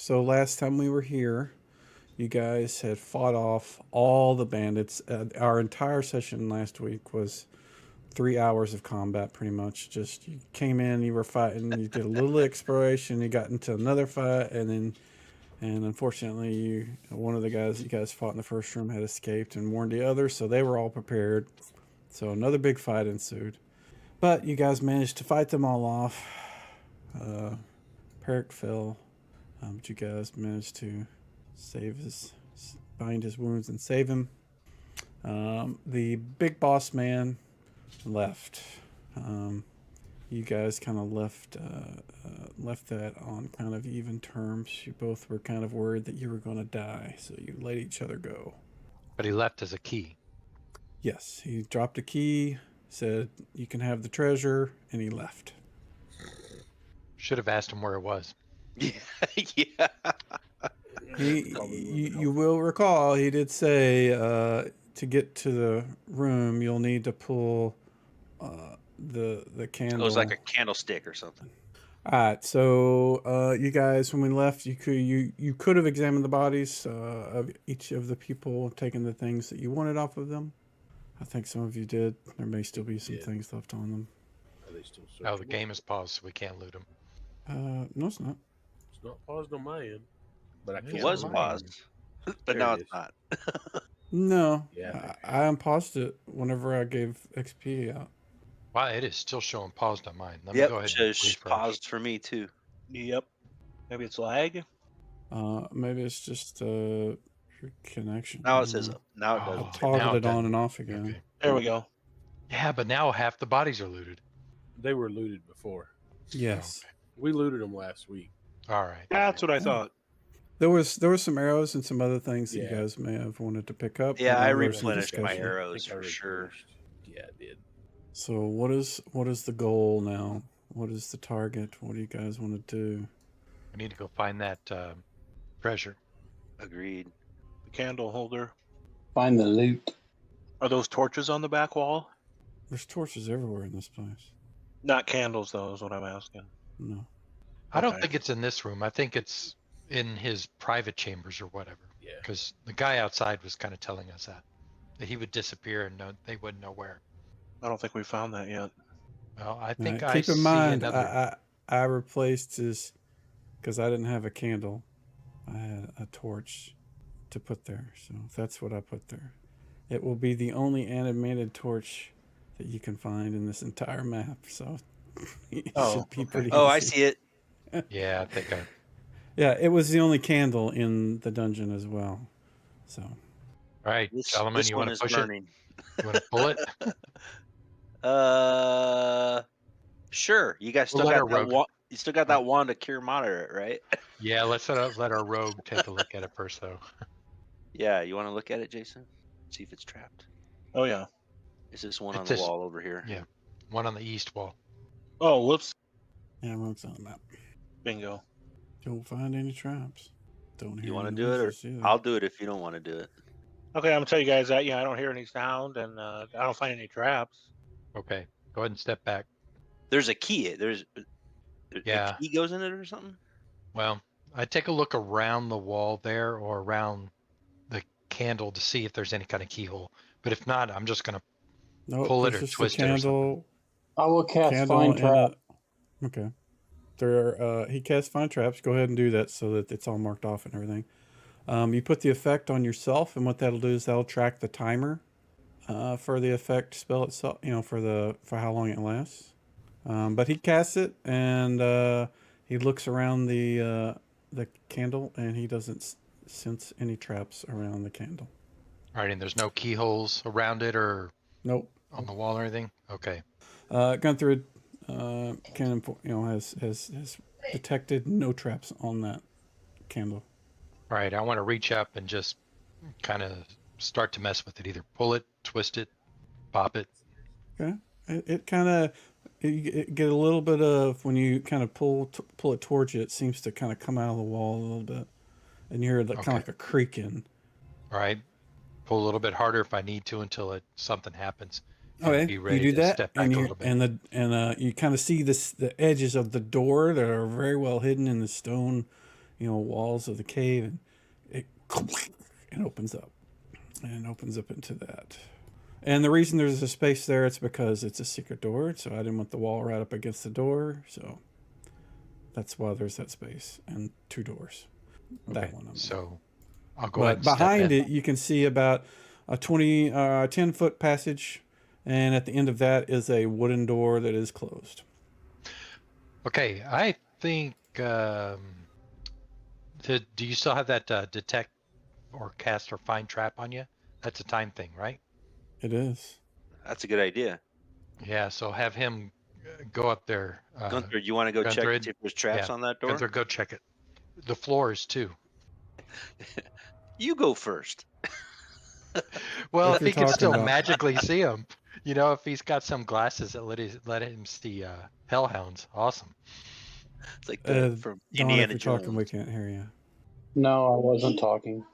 So last time we were here, you guys had fought off all the bandits. Our entire session last week was 3 hours of combat, pretty much. Just you came in, you were fighting, you did a little exploration, you got into another fight, and unfortunately, one of the guys that you guys fought in the first room had escaped and warned the others, so they were all prepared. So another big fight ensued, but you guys managed to fight them all off. Peric fell, but you guys managed to bind his wounds and save him. The big boss man left. You guys kind of left that on kind of even terms. You both were kind of worried that you were going to die, so you let each other go. But he left as a key. Yes, he dropped a key, said you can have the treasure, and he left. Should have asked him where it was. Yeah. You will recall he did say to get to the room you'll need to pull the candle. It was like a candlestick or something. All right, so you guys, when we left, you could have examined the bodies of each of the people, taken the things that you wanted off of them. I think some of you did. There may still be some things left on them. Are they still Oh, the game is paused, so we can't loot them. No, it's not. It's not paused on my end, but I can't. It was on mine. paused, but There now it it's is. not. No, Yeah. I unpaused it whenever I gave XP out. Wow, it is still showing paused on mine. Let me Yep, go ahead and just refresh. paused for me too. Yep. Maybe it's lag. Maybe it's just your connection. Now I it says don't know. now it Oh. does. I toggled now it it on and doesn't. off again. Okay. There we go. Yeah, but now half the bodies are looted. They were looted before. Yes. We looted them last week. All right. That's what I thought. There was some arrows and some other things that you Yeah. guys may have wanted to pick up. Yeah, I there was some replenished my discussion. arrows I think I for sure. replenished. Yeah, I did. So what is the goal now? What is the target? What do you guys want to do? We need to go find that treasure. Agreed. The candle holder. Find the loot. Are those torches on the back wall? There's torches everywhere in this place. Not candles, though, is what I'm asking. No. I don't Okay. think it's in this room. I think it's in his private chambers or whatever. Yeah. Because the guy outside was kind of telling us that he would disappear and they wouldn't know where. I don't think we found that yet. Well, I think Now, I keep in see mind, another. I replaced his because I didn't have a candle. I had a torch to put there, so that's what I put there. It will be the only animated torch that you can find in this entire map, so it Oh, should be okay. pretty Oh, I easy. see it. Yeah, I think I. Yeah, it was the only candle in the dungeon as well. So All right, This, gentlemen, this you one want is to push burning. it? You want to pull it? Sure. You guys We'll still let got our that rogue- wand. You still got that wand to cure monitor it, right? Yeah, let's let our rogue take a look at it first, though. Yeah. You want to look at it, Jason? See if it's trapped. Oh, yeah. Is this one It's on the this- wall over here? Yeah, one on the east wall. Oh, whoops. yeah, rogue's on the map. Bingo. Don't find any traps. Don't hear You want to any do it, or noises either. I'll do it if you don't want to do it. Okay, I'm going to tell you guys that. Yeah, I don't hear any sound, and I don't find any traps. Okay, go ahead and step back. There's a key. There's Yeah. a key goes in it or something. Well, I take a look around the wall there or around the candle to see if there's any kind of keyhole. But if not, I'm just gonna Nope, pull it there's or just a twist it or something. candle. I will cast Candle Find and Trap. okay. There are, he casts find traps. Go ahead and do that so that it's all marked off and everything. You put the effect on yourself, and what that'll do is that'll track the timer for the effect spell itself. For how long it lasts. But he casts it, and he looks around the candle, and he doesn't sense any traps around the candle. All right, and there's no keyholes around it or Nope. on the wall or anything. Okay. Gunther has detected no traps on that candle. All right, I want to reach up and just kind of start to mess with it. Either pull it, twist it, pop it. Okay. It kind of you get a little bit of when you kind of pull it towards you. It seems to kind of come out of the wall a little bit, and you hear kind of Okay. like a creaking. All right, pull a little bit harder if I need to until something happens. and Okay, be you ready do to that, step back and a you little bit. you kind of see the edges of the door that are very well hidden in the stone, walls of the cave, and it opens up, and it opens up into that. And the reason there's a space there, it's because it's a secret door, so I didn't want the wall right up against the door, so that's why there's that space and 2 doors. That one. So I'll go ahead But and behind step in. it, you can see about a 10-foot passage, and at the end of that is a wooden door that is closed. Okay, I think. Do you still have that detect or cast or find trap on you? That's a time thing, right? It is. That's a good idea. Yeah. So have him go up there. Gunther, you want to go check Gunther, and see if there's traps yeah, on that door? Gunther, go check it. The floors too. You go first. Well, If if you're he can talking still about- magically see them, if he's got some glasses that let him see hellhounds, awesome. It's like from Don, Indiana if you're Jones. talking, we can't hear you. No, I wasn't talking.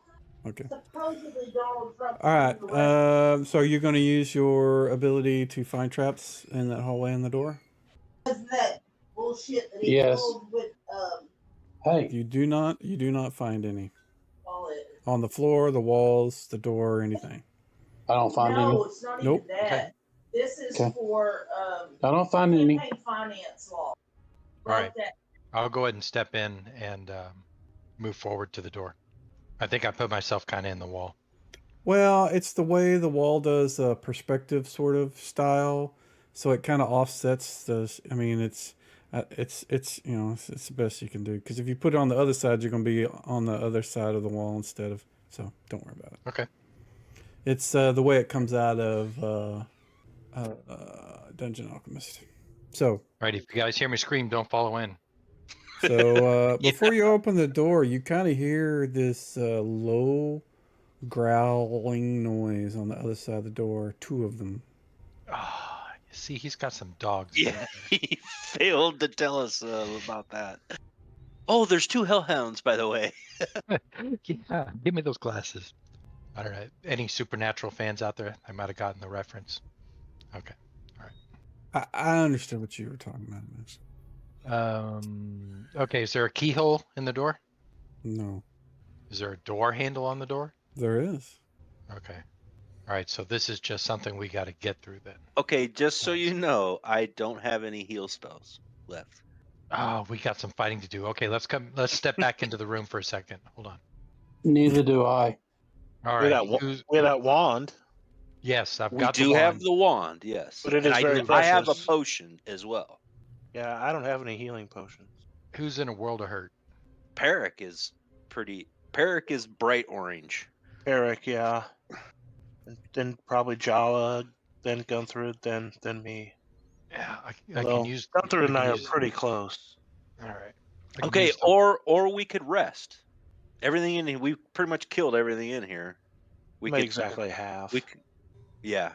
Okay. Supposedly Donald Trump. All right. So you're going to use your ability to find traps in that hallway in the door? That bullshit that he Yes. pulled with Hey, You do not find any all it. on the floor, the walls, the door, anything. I don't find No, any. it's not Nope. even that. Okay. This is Okay. for I don't find any. campaign finance law. All right. That I'll go ahead and step in and move forward to the door. I think I put myself kind of in the wall. Well, it's the way the wall does a perspective sort of style, so it kind of offsets those. I mean, it's the best you can do, because if you put it on the other side, you're going to be on the other side of the wall instead of. So don't worry about it. Okay. It's the way it comes out of Dungeon Alchemist. So. All right. If you guys hear me scream, don't follow in. So before you open the door, you kind of hear this low growling noise on the other side of the door. 2 of them. Ah, you see, he's got some dogs. Yeah, he failed to tell us about that. Oh, there's 2 hellhounds, by the way. Yeah, give me those glasses. I don't know. Any Supernatural fans out there? I might have gotten the reference. Okay. I understood what you were talking about, Mitch. Okay, is there a keyhole in the door? No, Is there a door handle on the door? there is. Okay. All right, so this is just something we got to get through then. Okay, just so you know, I don't have any heal spells left. Oh, we got some fighting to do. Okay, let's step back into the room for a second. Hold on. Neither do I. All With right. that wand. Yes, I've We got do the have wand. the wand, yes. But it And is very I have a precious. potion as well. Yeah, I don't have any healing potions. Who's in a world of hurt? Peric is bright orange. Eric, yeah. And then probably Jala, then Gunther, then me. Yeah, I Although can use. Gunther and I are use- pretty close. All right. I can Okay, use the- or we could rest. Everything in here, we pretty much killed everything in here. We Maybe could exactly half. We could, yeah.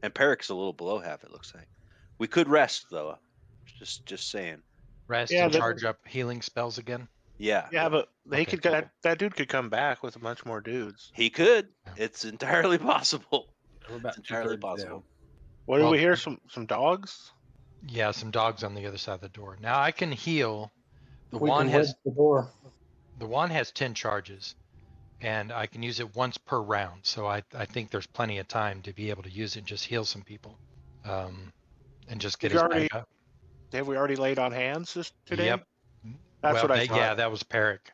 And Peric's a little below half, it looks like. We could rest though. Just saying. rest Yeah, and that- charge up healing spells again. Yeah. Yeah, but they Okay, could okay. that dude could come back with a bunch more dudes. He could. Yeah. It's entirely possible. I'm about It's entirely 2/3 possible. down. What did Well- we hear? Some dogs? Yeah, some dogs on the other side of the door. Now I can heal. The We wand can has wedge the door. 10 charges, and I can use it once per round. So I think there's plenty of time to be able to use it and just heal some people, and just get Did us you already- back up. Have we already laid on hands today? Yep. That's well, what I thought. Yeah, that was Peric.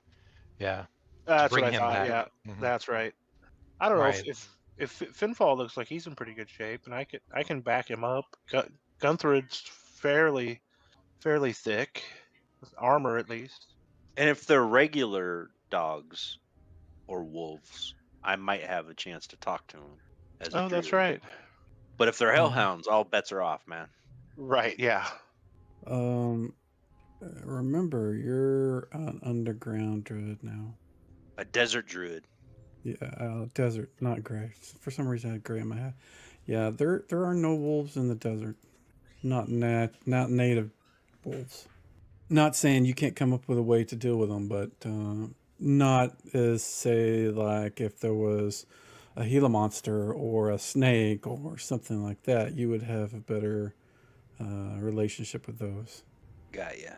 Yeah. That's bring what I him thought. back. Yeah, Mhm. that's right. I don't know Right. if Finfall looks like he's in pretty good shape, and I can back him up. Gunthrid's fairly thick, with armor at least. And if they're regular dogs or wolves, I might have a chance to talk to them. Oh, that's right. But if they're hellhounds, all bets are off, man. Right. Yeah. Remember, you're an underground druid now. A desert druid. Yeah, desert, not gray. For some reason, I had gray in my head. Yeah, there are no wolves in the desert. Not native wolves. Not saying you can't come up with a way to deal with them, but not as, say, like if there was a Gila monster or a snake or something like that, you would have a better relationship with those. Got ya.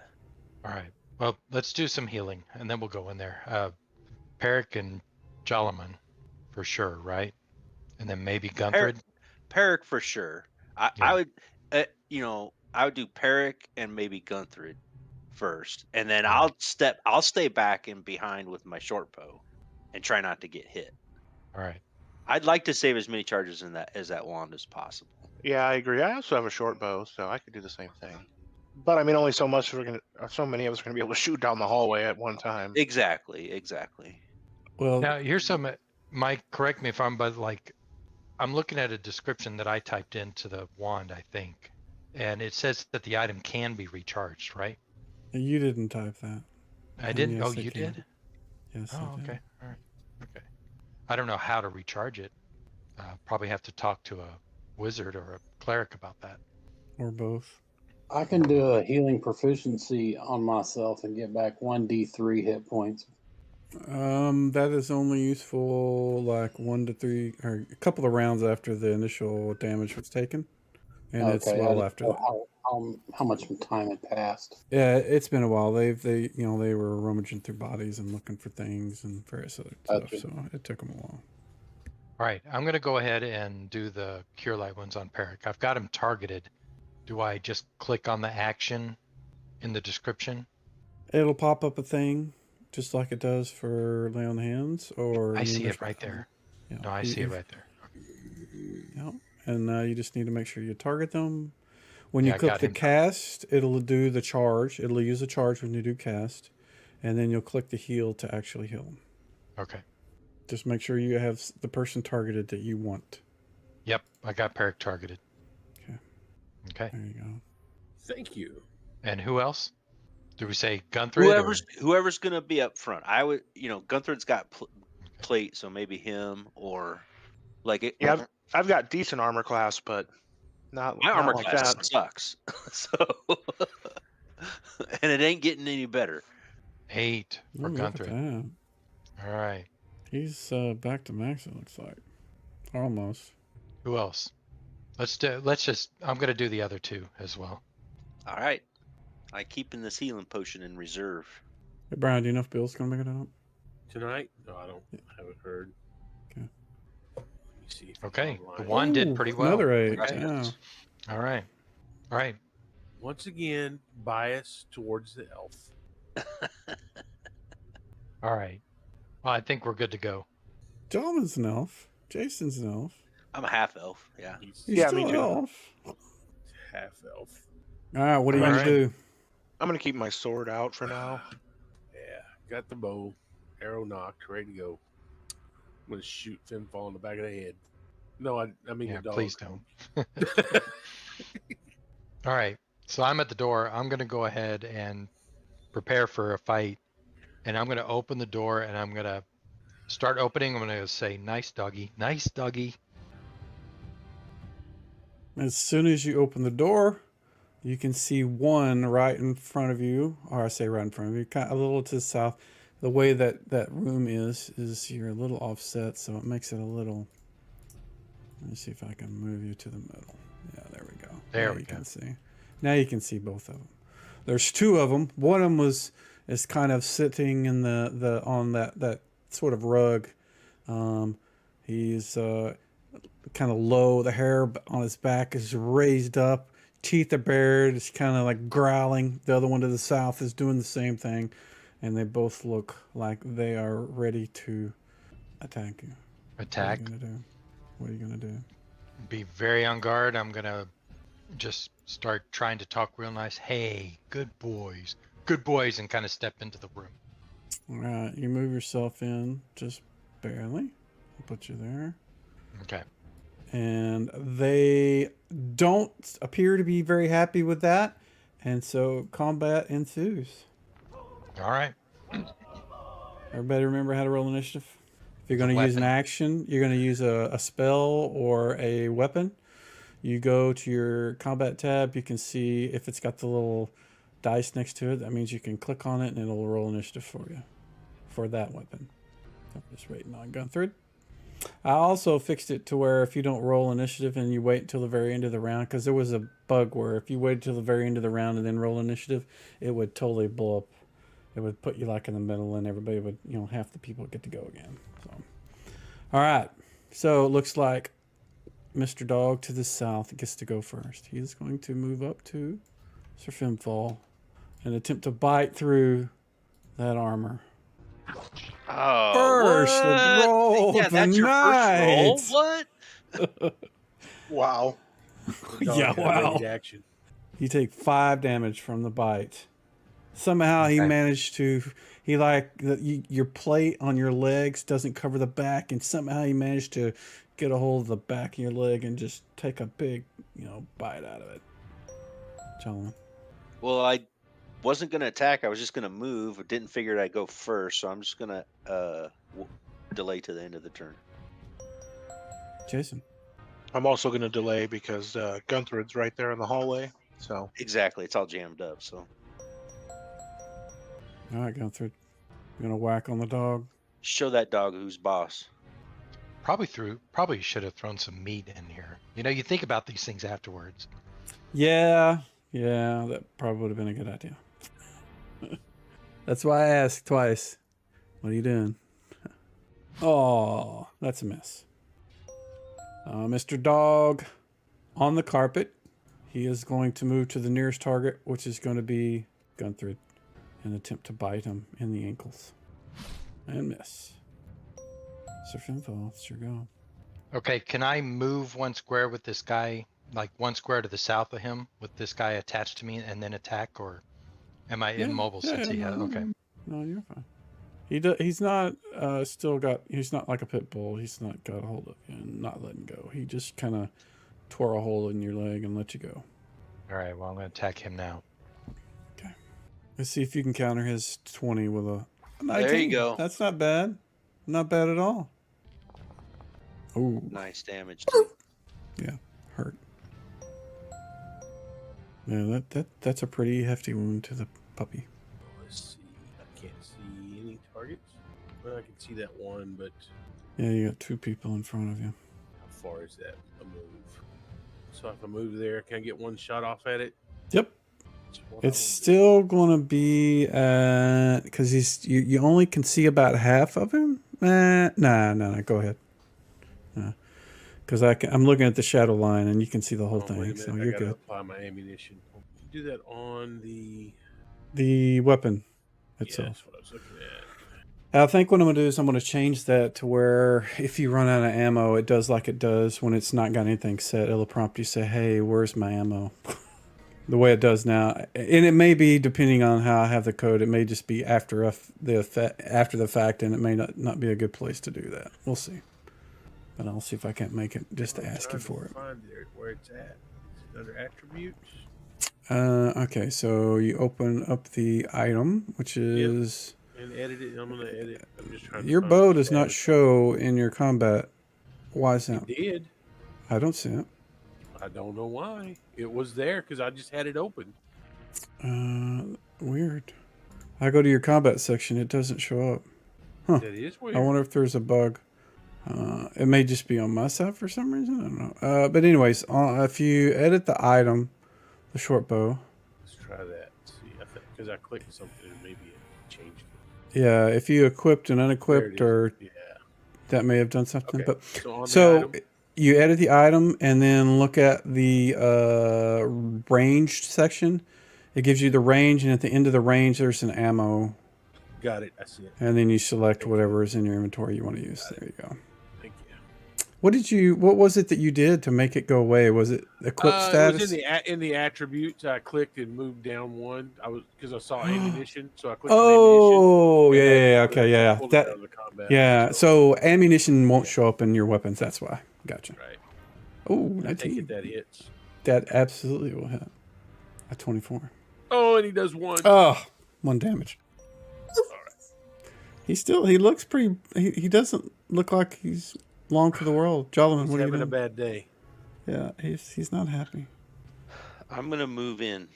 All right. Well, let's do some healing, and then we'll go in there. Peric and Jalaman, for sure, right? And then maybe Gunthrid. Peric for sure. I Yeah. would, I would do Peric and maybe Gunthrid first, and then All I'll stay back and behind with my short bow, and try not to get hit. All right. I'd like to save as many charges in that wand as possible. Yeah, I agree. I also have a short bow, so I could do the same thing. But I mean, only so much so many of us are gonna be able to shoot down the hallway at one time. Exactly. Well, Now, here's some. Mike, correct me if I'm, but like, I'm looking at a description that I typed into the wand, I think, and it says that the item can be recharged, right? you didn't type that. I And didn't. yes, Oh, it you can. did? Yes, Oh, I did. okay. All right. Okay. I don't know how to recharge it. Probably have to talk to a wizard or a cleric about that. Or both. I can do a healing proficiency on myself and get back 1d3 hit points. That is only useful like 1 to 3 or a couple of rounds after the initial damage was taken, and it's Okay, I well didn't after know that. how much time had passed. Yeah, it's been a while. They were rummaging through bodies and looking for things and various other stuff, Gotcha. so it took them a while. All right. I'm going to go ahead and do the Cure Light ones on Peric. I've got him targeted. Do I just click on the action in the description? It'll pop up a thing just like it does for lay on hands or I any see other it right spell. there. Yeah, No, I see it right there. Yeah, and you just need to make sure you target them. When Yeah, you I click got the him targeted. cast, it'll do the charge. It'll use the charge when you do cast, and then you'll click the heal to actually heal them. Okay. Just make sure you have the person targeted that you want. Yep, I got Peric targeted. Okay. Okay. There you go. Thank you. And who else? Do we say Gunthrid or Whoever's gonna be up front. I would, Gunthrid's got plate, so maybe him or like it. Yeah, I've got decent armor class, but not My not armor like class that. sucks, so and it ain't getting any better. 8 for Ooh, look at Gunthrid? that. All right. He's back to max, it looks like. Almost. Who else? I'm going to do the other two as well. All right, I keeping this healing potion in reserve. Hey, Brian, do you know if Bill's going to make it out? Tonight? No, I haven't heard. Okay. Let me see. If Okay. it's The online. one did Ooh, pretty well. Another 8. Okay. Yeah. All right. All right. Once again, bias towards the elf. All right. Well, I think we're good to go. Dalman's an elf. Jason's an elf. I'm a half elf. Yeah. He's He's Yeah, still me an too. elf. half elf. All right, what are you All going right. to do? I'm gonna keep my sword out for now. Yeah, got the bow, arrow knocked, ready to go. I'm gonna shoot Finfall in the back of the head. No, I mean Yeah, the dog. please don't. All right. So I'm at the door. I'm going to go ahead and prepare for a fight. And I'm going to open the door and I'm going to start opening. I'm going to say, nice doggy. Nice doggy. As soon as you open the door, you can see one right in front of you, or I say right in front of you, kind of a little to the south. The way that room is you're a little offset, so it makes it a little. Let me see if I can move you to the middle. Yeah, there we go. There Now we you go. can see. Now you can see both of them. There's two of them. One of them is kind of sitting in the on that sort of rug. He's kind of low. The hair on his back is raised up. Teeth are bared. It's kind of like growling. The other one to the south is doing the same thing. And they both look like they are ready to attack you. Attack. What are you gonna do? What are you gonna do? Be very on guard. I'm going to just start trying to talk real nice. Hey, good boys. Good boys. And kind of step into the room. All right, you move yourself in just barely. I'll put you there. Okay. And they don't appear to be very happy with that. And so combat ensues. All right. Everybody remember how to roll initiative? If you're The going to use an weapon. action, you're going to use a spell or a weapon. You go to your combat tab. You can see if it's got the little dice next to it. That means you can click on it and it'll roll initiative for you for that weapon. I'm just waiting on Gunthrid. I also fixed it to where if you don't roll initiative and you wait until the very end of the round, because there was a bug where if you waited till the very end of the round and then roll initiative, it would totally blow up it would put you like in the middle, and everybody would, half the people get to go again. So, all right. So it looks like Mr. Dog to the south gets to go first. He is going to move up to Sir Fimfall and attempt to bite through that armor. Oh, First what? roll Yeah, of the that's your first roll. night. What? Wow. The dog Yeah, got wow. ready to action. You take 5 damage from the bite. Somehow he Okay. managed to. Your plate on your legs doesn't cover the back, and somehow he managed to get a hold of the back of your leg and just take a big, bite out of it. Gentlemen. Well, I wasn't gonna attack. I was just gonna move. I didn't figure I'd go first, so I'm just gonna delay to the end of the turn. Jason. I'm also going to delay because Gunther's right there in the hallway. So Exactly. It's all jammed up. So All right, Gunther. You're going to whack on the dog. show that dog who's boss. Probably should have thrown some meat in here. You think about these things afterwards. Yeah, that probably would have been a good idea. That's why I asked twice. What are you doing? Oh, that's a miss. Mr. Dog on the carpet. He is going to move to the nearest target, which is going to be Gunther, and attempt to bite him in the ankles. And miss. Sir Finfall, it's your go. Okay, can I move 1 square with this guy, like 1 square to the south of him, with this guy attached to me, and then attack, or am I immobile since he has? Okay. No, you're fine. He's not he's not like a pit bull. He's not got a hold of you and not letting go. He just kind of tore a hole in your leg and let you go. All right. Well, I'm going to attack him now. Okay. Let's see if you can counter his 20 with a 19. There you go. That's not bad. Not bad at all. Oh, Nice damage too. yeah, hurt. Yeah, that's a pretty hefty wound to the puppy. Let's see. I can't see any targets. Well, I can see that one, but Yeah, you got 2 people in front of you. how far is that a move? So if I move there, can I get 1 shot off at it? Yep. That's what I It's wanna do. still going to be because you only can see about half of him. No. Go ahead. Because I'm looking at the shadow line and you can see the whole Oh, wait a thing, minute, so I you're gotta good. apply my ammunition. Do that on the. The weapon Yeah, itself. that's what I was looking at. I think what I'm going to do is I'm going to change that to where if you run out of ammo, it does like it does when it's not got anything set. It'll prompt you say, "Hey, where's my ammo?" The way it does now, and it may be depending on how I have the code. It may just be after the fact, and it may not be a good place to do that. We'll see. But I'll see if I can't make it just to I'm ask you trying to for it. Find it, where it's at. Is it under attributes? Okay, so you open up the item, which is And edit it. I'm gonna edit. I'm just trying. your to find bow the does not status. show in your combat. Why is that? It did. I don't see it. I don't know why. It was there because I just had it open. Weird. I go to your combat section, it doesn't show up. Huh. That is weird. I wonder if there's a bug. It may just be on my side for some reason. I don't know. But anyways, if you edit the item, the short bow. Let's try that. See, I think because I clicked something and maybe it changed it. Yeah, if you equipped and There it unequipped, is. or Yeah. that may have done something. Okay. But So, on the so item, you edit the item and then look at the ranged section. It gives you the range, and at the end of the range, there's an ammo, got it. I see it. and then you select Thank you. whatever is in your inventory you want to use. There you go. Thank you. What was it that you did to make it go away? Was it equip It status? was in the attributes. I clicked and moved down one. Because I saw ammunition, so I clicked Oh, on ammunition. yeah, and okay, yeah. pulled it That, out of the combat. yeah. So ammunition won't show up in your weapons. That's why. Gotcha. Right. Oh, I take 19. it that hits. That absolutely will hit. A 24. Oh, and he does one. Oh, 1 damage. He looks pretty. He doesn't look like he's long for the world. Jolliman, He's what are you having a doing? bad day. Yeah, he's not happy. I'm gonna move in.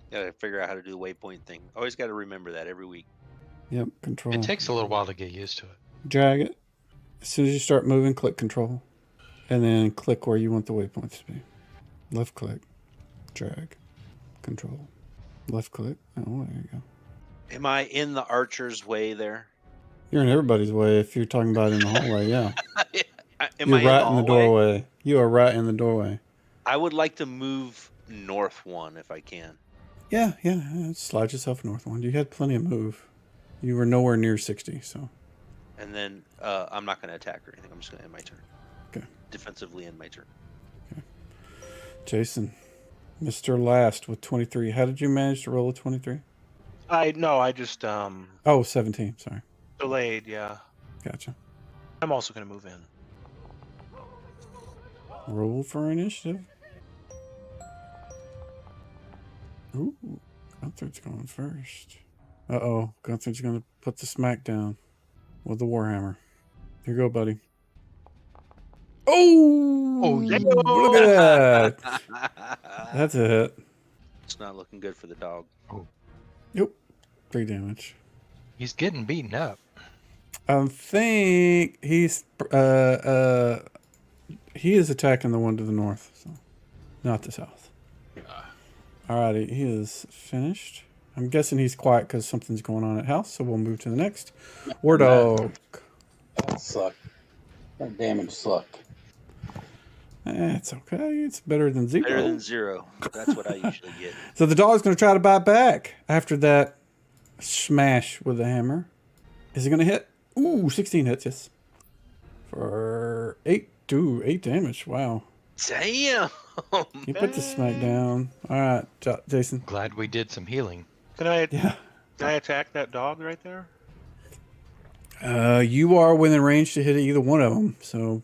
Gotta figure out how to do the waypoint thing. Always got to remember that every week. Yep, control. It takes a little while to get used to it. Drag it. As soon as you start moving, click control. And then click where you want the waypoints to be. Left click. Drag. Control. Left click. Oh, there you go. Am I in the archer's way there? You're in everybody's way if you're talking about in the hallway. Yeah, Am you're I in right the in the hallway? doorway. You are right in the doorway. I would like to move north one if I can. Yeah. Slide yourself north one. You had plenty of move. You were nowhere near 60, so. And then I'm not going to attack or anything. I'm just going to end my turn. Okay. Defensively end my turn. Jason, Mr. Last with 23. How did you manage to roll a 23? I just Oh, 17. Sorry. delayed. Yeah, Gotcha. I'm also gonna move in. Roll for initiative. Ooh, Gunther's going first. Uh-oh. Gunther's going to put the smack down with the Warhammer. Here you go, buddy. Oh, yeah. look at that. That's a hit. It's not looking good for the dog. Yep. 3 damage. He's getting beaten up. I think he's he is attacking the one to the north, so not the south. Alrighty, he is finished. I'm guessing he's quiet because something's going on at house, so we'll move to the next. War dog. That sucked. That damage sucked. It's okay. It's better than 0. Better than 0. That's what I usually get. So the dog's going to try to bite back after that smash with the hammer. Is he going to hit? Ooh, 16 hits, yes. For 8 damage. Wow. Damn. You put the smack down. All right, Jason. Glad we did some healing. Can I Yeah. attack that dog right there? You are within range to hit either one of them. So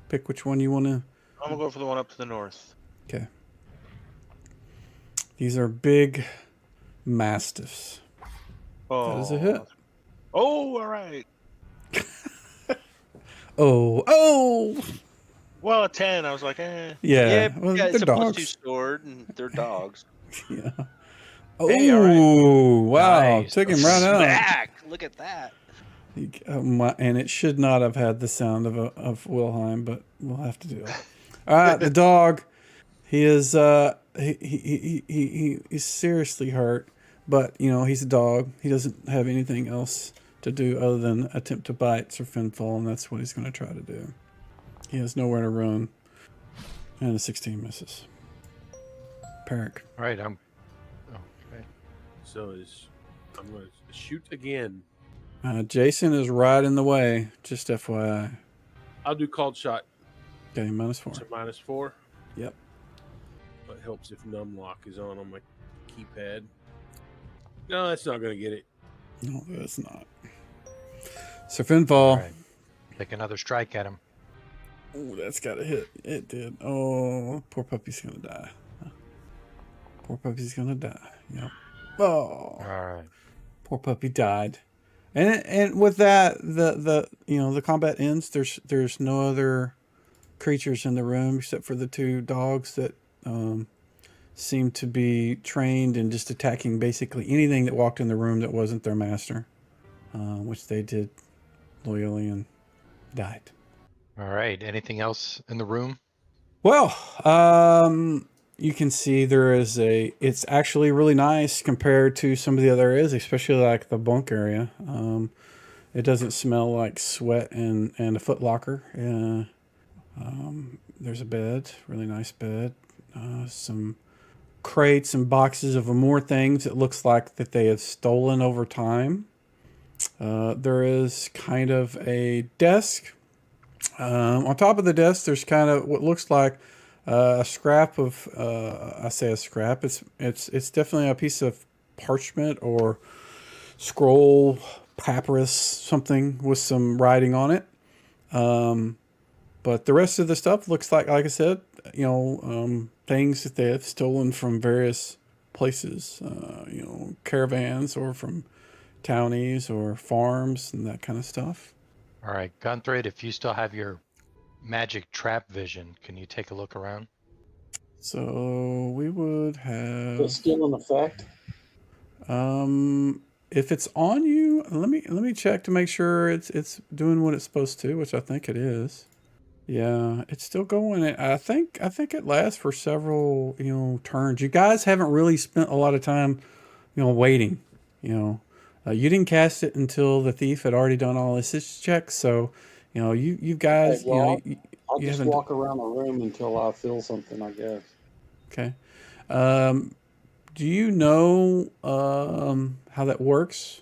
pick which one you want to. I'm gonna go for the one up to the north. Okay. These are big mastiffs. Oh, That is a hit. Oh, all right. Oh. Well, a 10. I was like, eh. Yeah. Yeah, Well, it's they're a +2 dogs. sword, and they're dogs. Yeah. Oh, Hey, all right. wow. Nice. Took him right out. Smack! Look at that. And it should not have had the sound of Wilhelm, but we'll have to do it. All right, the dog. He is he's seriously hurt, but he's a dog. He doesn't have anything else to do other than attempt to bite Sir Finfall, and that's what he's going to try to do. He has nowhere to run, and a 16 misses. Peric. All right, okay. So I'm going to shoot again. Jason is right in the way. Just FYI. I'll do called shot. Okay, -4. It's a -4. Yep. It helps if numlock is on my keypad. No, that's not going to get it. No, that's not. Sir Finfall. All right. Take another strike at him. Oh, that's got to hit. It did. Oh, poor puppy's going to die. Poor puppy's going to die. Yep. Oh. All right. Poor puppy died. And with that, the combat ends. There's no other creatures in the room except for the 2 dogs that seem to be trained in just attacking basically anything that walked in the room that wasn't their master, which they did loyally and died. All right. Anything else in the room? Well, you can see it's actually really nice compared to some of the other areas, especially like the bunk area. It doesn't smell like sweat and a Foot Locker. There's a bed, really nice bed. Some crates and boxes of more things. It looks like that they have stolen over time. There is kind of a desk. On top of the desk, there's kind of what looks like a scrap of. I say a scrap. It's definitely a piece of parchment or scroll, papyrus, something with some writing on it. But the rest of the stuff looks like I said, things that they have stolen from various places, caravans or from townies or farms and that kind of stuff. All right, Gunthrid, if you still have your magic trap vision, can you take a look around? So we would have. It's still in effect. If it's on you, let me check to make sure it's doing what it's supposed to, which I think it is. Yeah, it's still going. I think it lasts for several turns. You guys haven't really spent a lot of time waiting. You didn't cast it until the thief had already done all his checks, so you guys, Okay, well, I'll you just haven't. walk around the room until I feel something, I guess. Okay. Do you know how that works?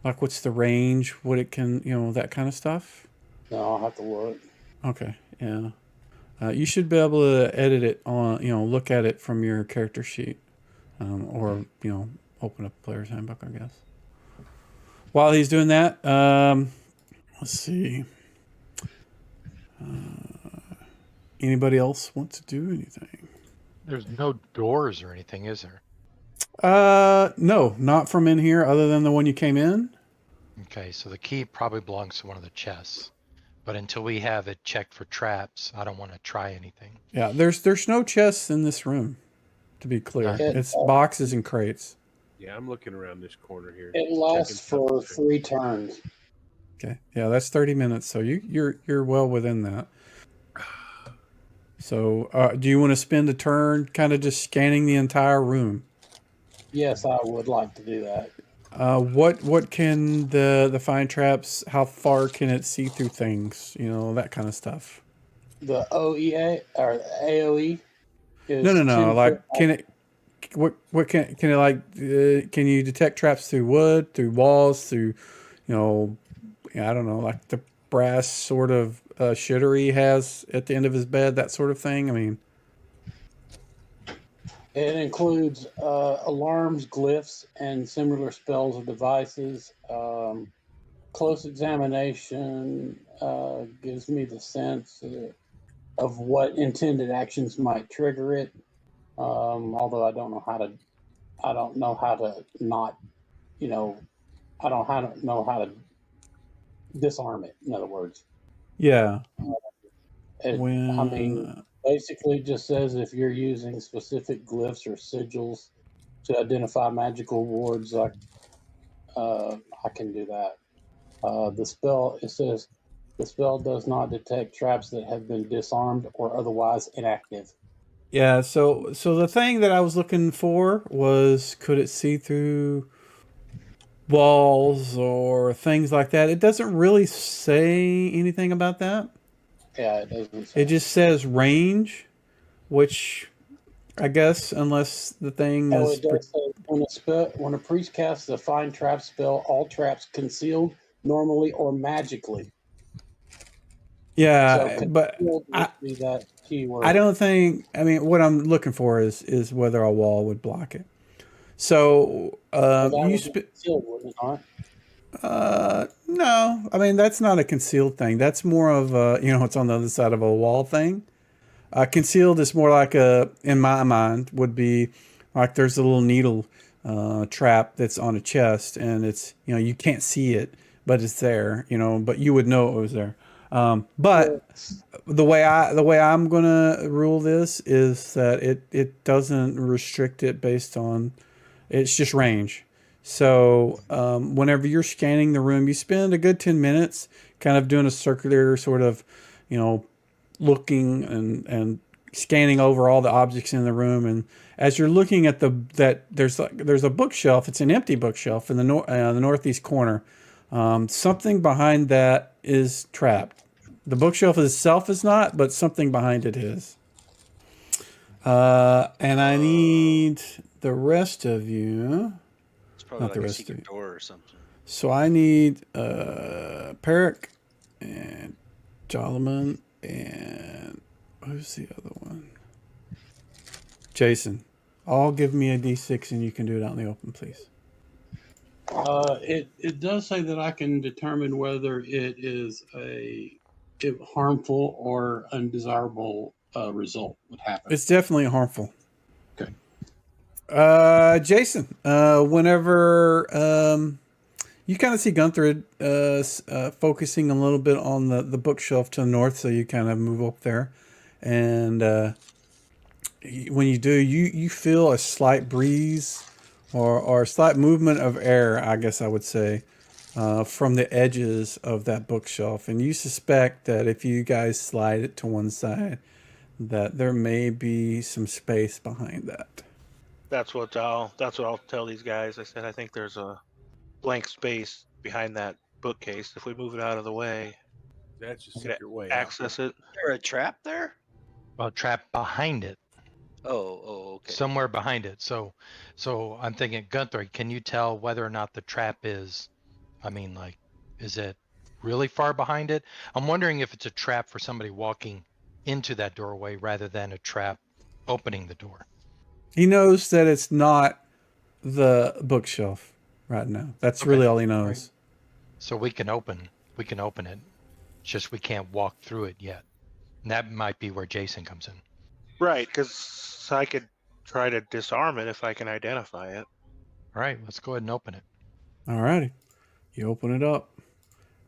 Like, what's the range? What it can, that kind of stuff? No, I'll have to look. Okay, yeah. You should be able to edit it on, look at it from your character sheet, or open up Player's Handbook, I guess. While he's doing that, let's see. Anybody else want to do anything? There's no doors or anything, is there? No, not from in here, other than the one you came in. Okay, so the key probably belongs to one of the chests. But until we have it checked for traps, I don't want to try anything. Yeah, there's no chests in this room, to be clear. It's boxes and crates. Yeah, I'm looking around this corner here. It lasts for 3 turns. Okay, yeah, that's 30 minutes, so you're well within that. So, do you want to spend a turn kind of just scanning the entire room? Yes, I would like to do that. What can the find traps? How far can it see through things? That kind of stuff. The OEA or AOE is No. 10 Like, foot. can it? What can it like? Can you detect traps through wood, through walls, through, I don't know, like the brass sort of shitter he has at the end of his bed, that sort of thing? I mean, It includes alarms, glyphs, and similar spells or devices. Close examination gives me the sense of what intended actions might trigger it. Although I don't know how to not, I don't know how to disarm it. In other words, yeah. I mean, basically just says if you're using specific glyphs or sigils to identify magical wards, I can do that. It says the spell does not detect traps that have been disarmed or otherwise inactive. Yeah, so the thing that I was looking for was, could it see through walls or things like that? It doesn't really say anything about that. Yeah, it doesn't say. It just says range, which I guess unless the thing is. It does say when a priest casts a find trap spell, all traps concealed normally or magically. Yeah, So but be that keyword. I don't think. I mean, what I'm looking for is whether a wall would block it. So you concealed, wouldn't it not? no, I mean that's not a concealed thing. That's more of a it's on the other side of a wall thing. Concealed is more like in my mind, would be like there's a little needle trap that's on a chest, and it's you can't see it, but it's there. But you would know it was there. But the way I'm gonna rule this is that it doesn't restrict it based on, it's just range. So whenever you're scanning the room, you spend a good 10 minutes kind of doing a circular sort of, looking and scanning over all the objects in the room. And as you're looking at there's a bookshelf. It's an empty bookshelf in the northeast corner. Something behind that is trapped. The bookshelf itself is not, but something behind it is. And I need the rest of you. It's probably Not like the a rest of secret you. door or something. So I need Peric and Joloman and who's the other one? Jason. All give me a D6 and you can do it out in the open, please. It does say that I can determine whether it is a harmful or undesirable result would happen. It's definitely harmful. Okay. Jason, whenever you kind of see Gunther focusing a little bit on the bookshelf to the north, so you kind of move up there, and when you do, you feel a slight breeze or a slight movement of air, I guess I would say, from the edges of that bookshelf, and you suspect that if you guys slide it to one side, that there may be some space behind that. That's what I'll tell these guys. I said I think there's blank space behind that bookcase. If we move it out of the way, That's your we could secret way out. access it. Is there a trap there? Well, trapped behind it, Oh, okay. somewhere behind it. So I'm thinking, Gunther, can you tell whether or not the trap is, I mean, like, is it really far behind it? I'm wondering if it's a trap for somebody walking into that doorway rather than a trap opening the door. He knows that it's not the bookshelf right now. That's really all he knows. Right. So we can open it. It's just we can't walk through it yet. And that might be where Jason comes in. Right, because I could try to disarm it if I can identify it. All right, let's go ahead and open it. All righty. You open it up.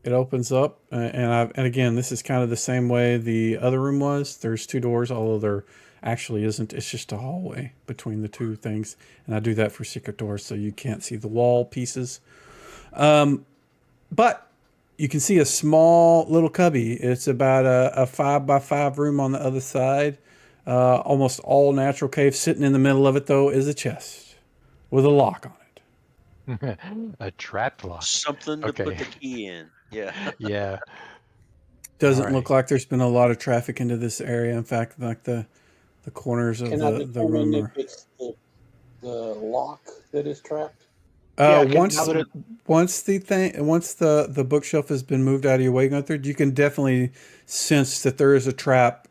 It opens up, and again, this is kind of the same way the other room was. There's 2 doors, although there actually isn't. It's just a hallway between the 2 things, and I do that for secret doors so you can't see the wall pieces. But you can see a small little cubby. It's about a 5x5 room on the other side. Almost all natural cave. Sitting in the middle of it, though, is a chest with a lock on it. A trap lock. Something to Okay. put the key in. Yeah. Yeah. Doesn't All look right. like there's been a lot of traffic into this area. In fact, like the corners of Can I the determine room if are. it's the lock that is trapped? Yeah, Once now that it- once the bookshelf has been moved out of your way, Gunther, you can definitely sense that there is a trap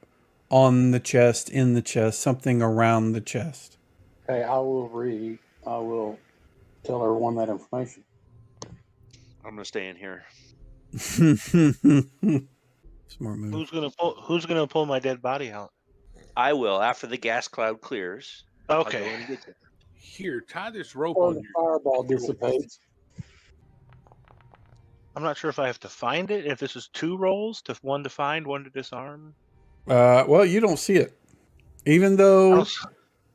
on the chest, in the chest, something around the chest. Okay, I will tell everyone that information. I'm gonna stay in here. Smart move. Who's gonna pull my dead body out? I will after the gas cloud clears. I'll go in Okay. and get you. Here, tie this rope Or on the your. fireball dissipates. I'm not sure if I have to find it. If this is 2 rolls, one to find, one to disarm. Well, you don't see it, even I though don't-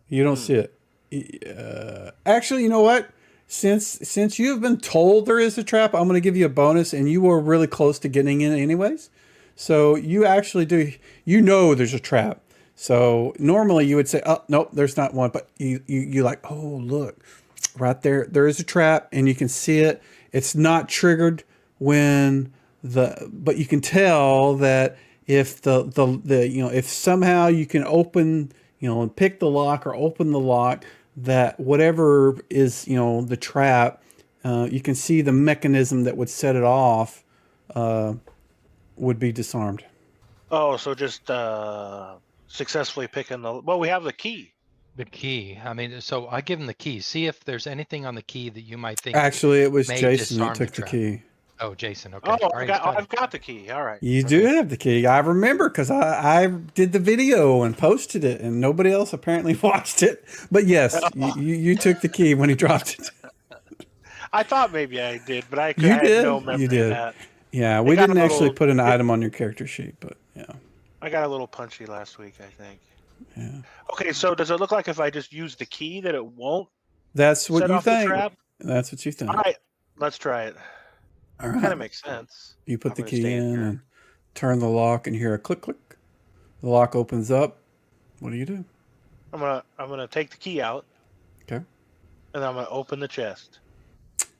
you don't see it. Actually, you know what? Since you have been told there is a trap, I'm going to give you a bonus, and you were really close to getting in anyways. So you actually do. You know there's a trap. So normally you would say, "Oh, nope, there's not one." But you like, "Oh, look, right there. There is a trap, and you can see it. It's not triggered when but you can tell that if the if somehow you can open, and pick the lock or open the lock, that whatever is, the trap, you can see the mechanism that would set it off would be disarmed. Oh, so just successfully picking the. Well, we have the key. The key. I mean, so I give him the key. See if there's anything on the key that you might think. Actually, it was may Jason that disarm took the trap. key. Oh, Jason. Okay. Oh, All right, he's got I've it. got the key. All right. You do have the key. I remember because I did the video and posted it, and nobody else apparently watched it. But yes, you took the key when he dropped it. I thought maybe I did, but I You had did. no memory You of did. that. Yeah, It we got a didn't actually little- put an item on your character sheet, but yeah. I got a little punchy last week, I think. Yeah. Okay, so does it look like if I just use the key that it won't That's what set you off the think. trap? That's what you think. All right, let's try it. All Kind right. of makes sense. You put I'm the gonna key stay in in here. and turn the lock, and hear a click click. The lock opens up. What do you do? I'm gonna take the key out. Okay. And I'm gonna open the chest.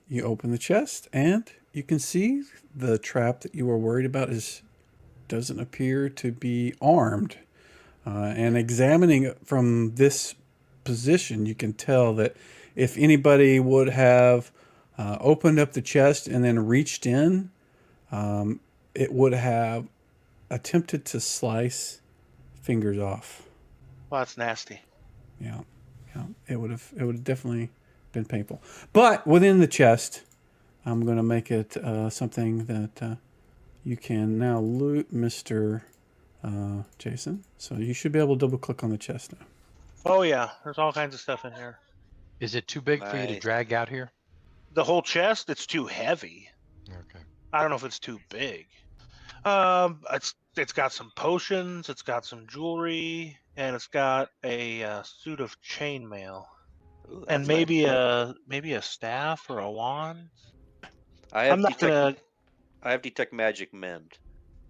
You open the chest, and you can see the trap that you were worried about doesn't appear to be armed. And examining it from this position, you can tell that if anybody would have opened up the chest and then reached in, it would have attempted to slice fingers off. Well, that's nasty. Yeah, it would have definitely been painful. But within the chest, I'm going to make it something that you can now loot, Mr. Jason. So you should be able to double click on the chest now. Oh yeah, there's all kinds of stuff in here. Is it too big for you to Nice. drag out here? The whole chest, it's too heavy. Okay. I don't know if it's too big. It's got some potions, it's got some jewelry, and it's got a suit of chainmail, Ooh, and that's maybe nice. a staff or a wand. I have I'm not gonna. I have detect magic mend.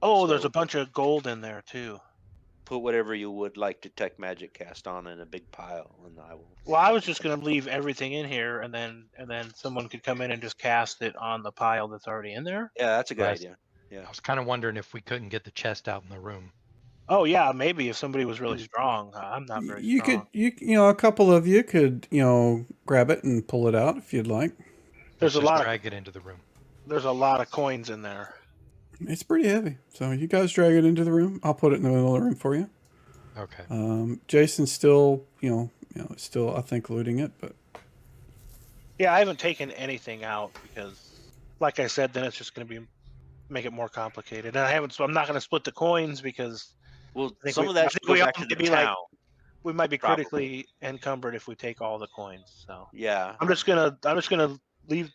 Oh, there's so- a bunch of gold in there too. put whatever you would like detect magic cast on in a big pile, and I will. Well, I was just gonna leave everything in here, and then someone could come in and just cast it on the pile that's already in there. Yeah, that's a good Right. idea. Yeah. I was kind of wondering if we couldn't get the chest out in the room. Oh yeah, maybe if somebody was really strong. I'm not very You strong. a couple of you could, grab it and pull it out if you'd like. There's Let's a just lot of drag it into the room. there's a lot of coins in there. It's pretty heavy. So you guys drag it into the room. I'll put it in the middle of the room for you. Okay. Jason's still, still, I think, looting it, but Yeah, I haven't taken anything out because, like I said, then it's just going to make it more complicated. And I'm not going to split the coins because Well, I think some we- of I that should think go we all back to need the to be like- town. we might be Probably. critically encumbered if we take all the coins. So Yeah. I'm just gonna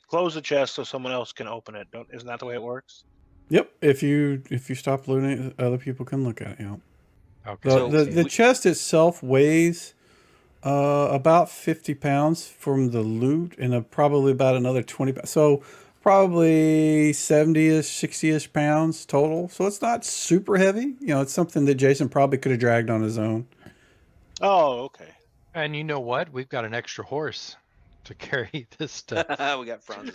close the chest so someone else can open it. Isn't that the way it works? yep. If you stop looting it, other people can look at it. Okay. The, So the we- chest itself weighs about 50 pounds from the loot, and probably about another 20 pounds. So probably 70-ish, 60-ish pounds total. So it's not super heavy. It's something that Jason probably could have dragged on his own. Oh, okay. And you know what? We've got an extra horse to carry this stuff. we got Franz.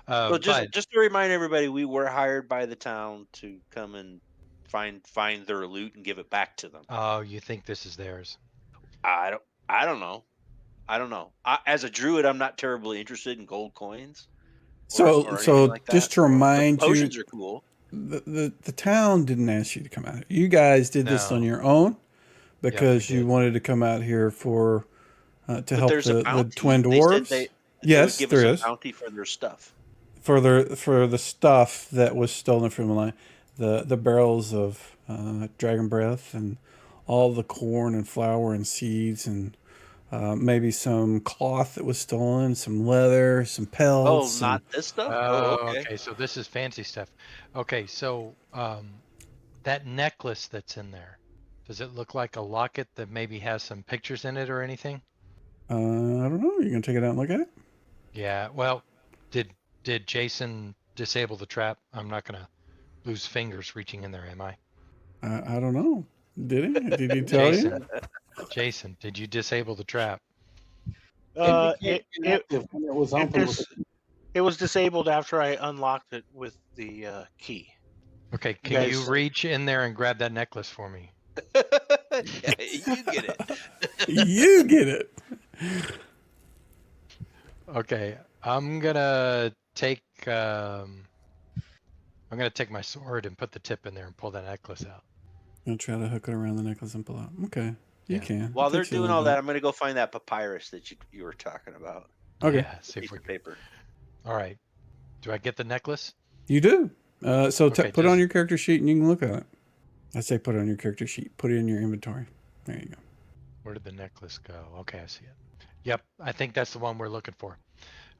Uh, So but just to remind everybody, we were hired by the town to come and find their loot and give it back to them. oh, you think this is theirs? I don't know. As a druid, I'm not terribly interested in gold coins. So or so anything like that. just to remind The you, potions are cool. the town didn't ask you to come out here. You guys did this No. on your own because we you did. wanted to come out here for to But help there's a the bounty. twin They said dwarves. they Yes, would give there us is. a bounty for their stuff. For the stuff that was stolen from the line, the barrels of dragon breath and all the corn and flour and seeds and maybe some cloth that was stolen, some leather, some Oh, pelts. not this stuff. Oh, okay. okay. So this is fancy stuff. Okay, so that necklace that's in there, does it look like a locket that maybe has some pictures in it or anything? I don't know. You gonna take it out and look at it? Yeah. Well, did Jason disable the trap? I'm not gonna lose fingers reaching in there, am I? I don't know. Did he? Did he tell you? Jason, Jason, did you disable the trap? Indicate inactive when it was open with It was disabled after I unlocked it with the key. Okay, can you guys- reach in there and grab that necklace for me? Yeah, you get it. You get it. Okay, I'm gonna take my sword and put the tip in there and pull that necklace out. I'll try to hook it around the necklace and pull out. Okay, you Yeah. can. While It they're takes you a doing little all that, bit. I'm going to go find that papyrus that you were talking about. Okay. Yeah, see if Piece we of paper. All right. Do I get the necklace? You do. So Okay, put it on just- your character sheet and you can look at it. I say put it on your character sheet. Put it in your inventory. There you go. Where did the necklace go? Okay, I see it. Yep, I think that's the one we're looking for.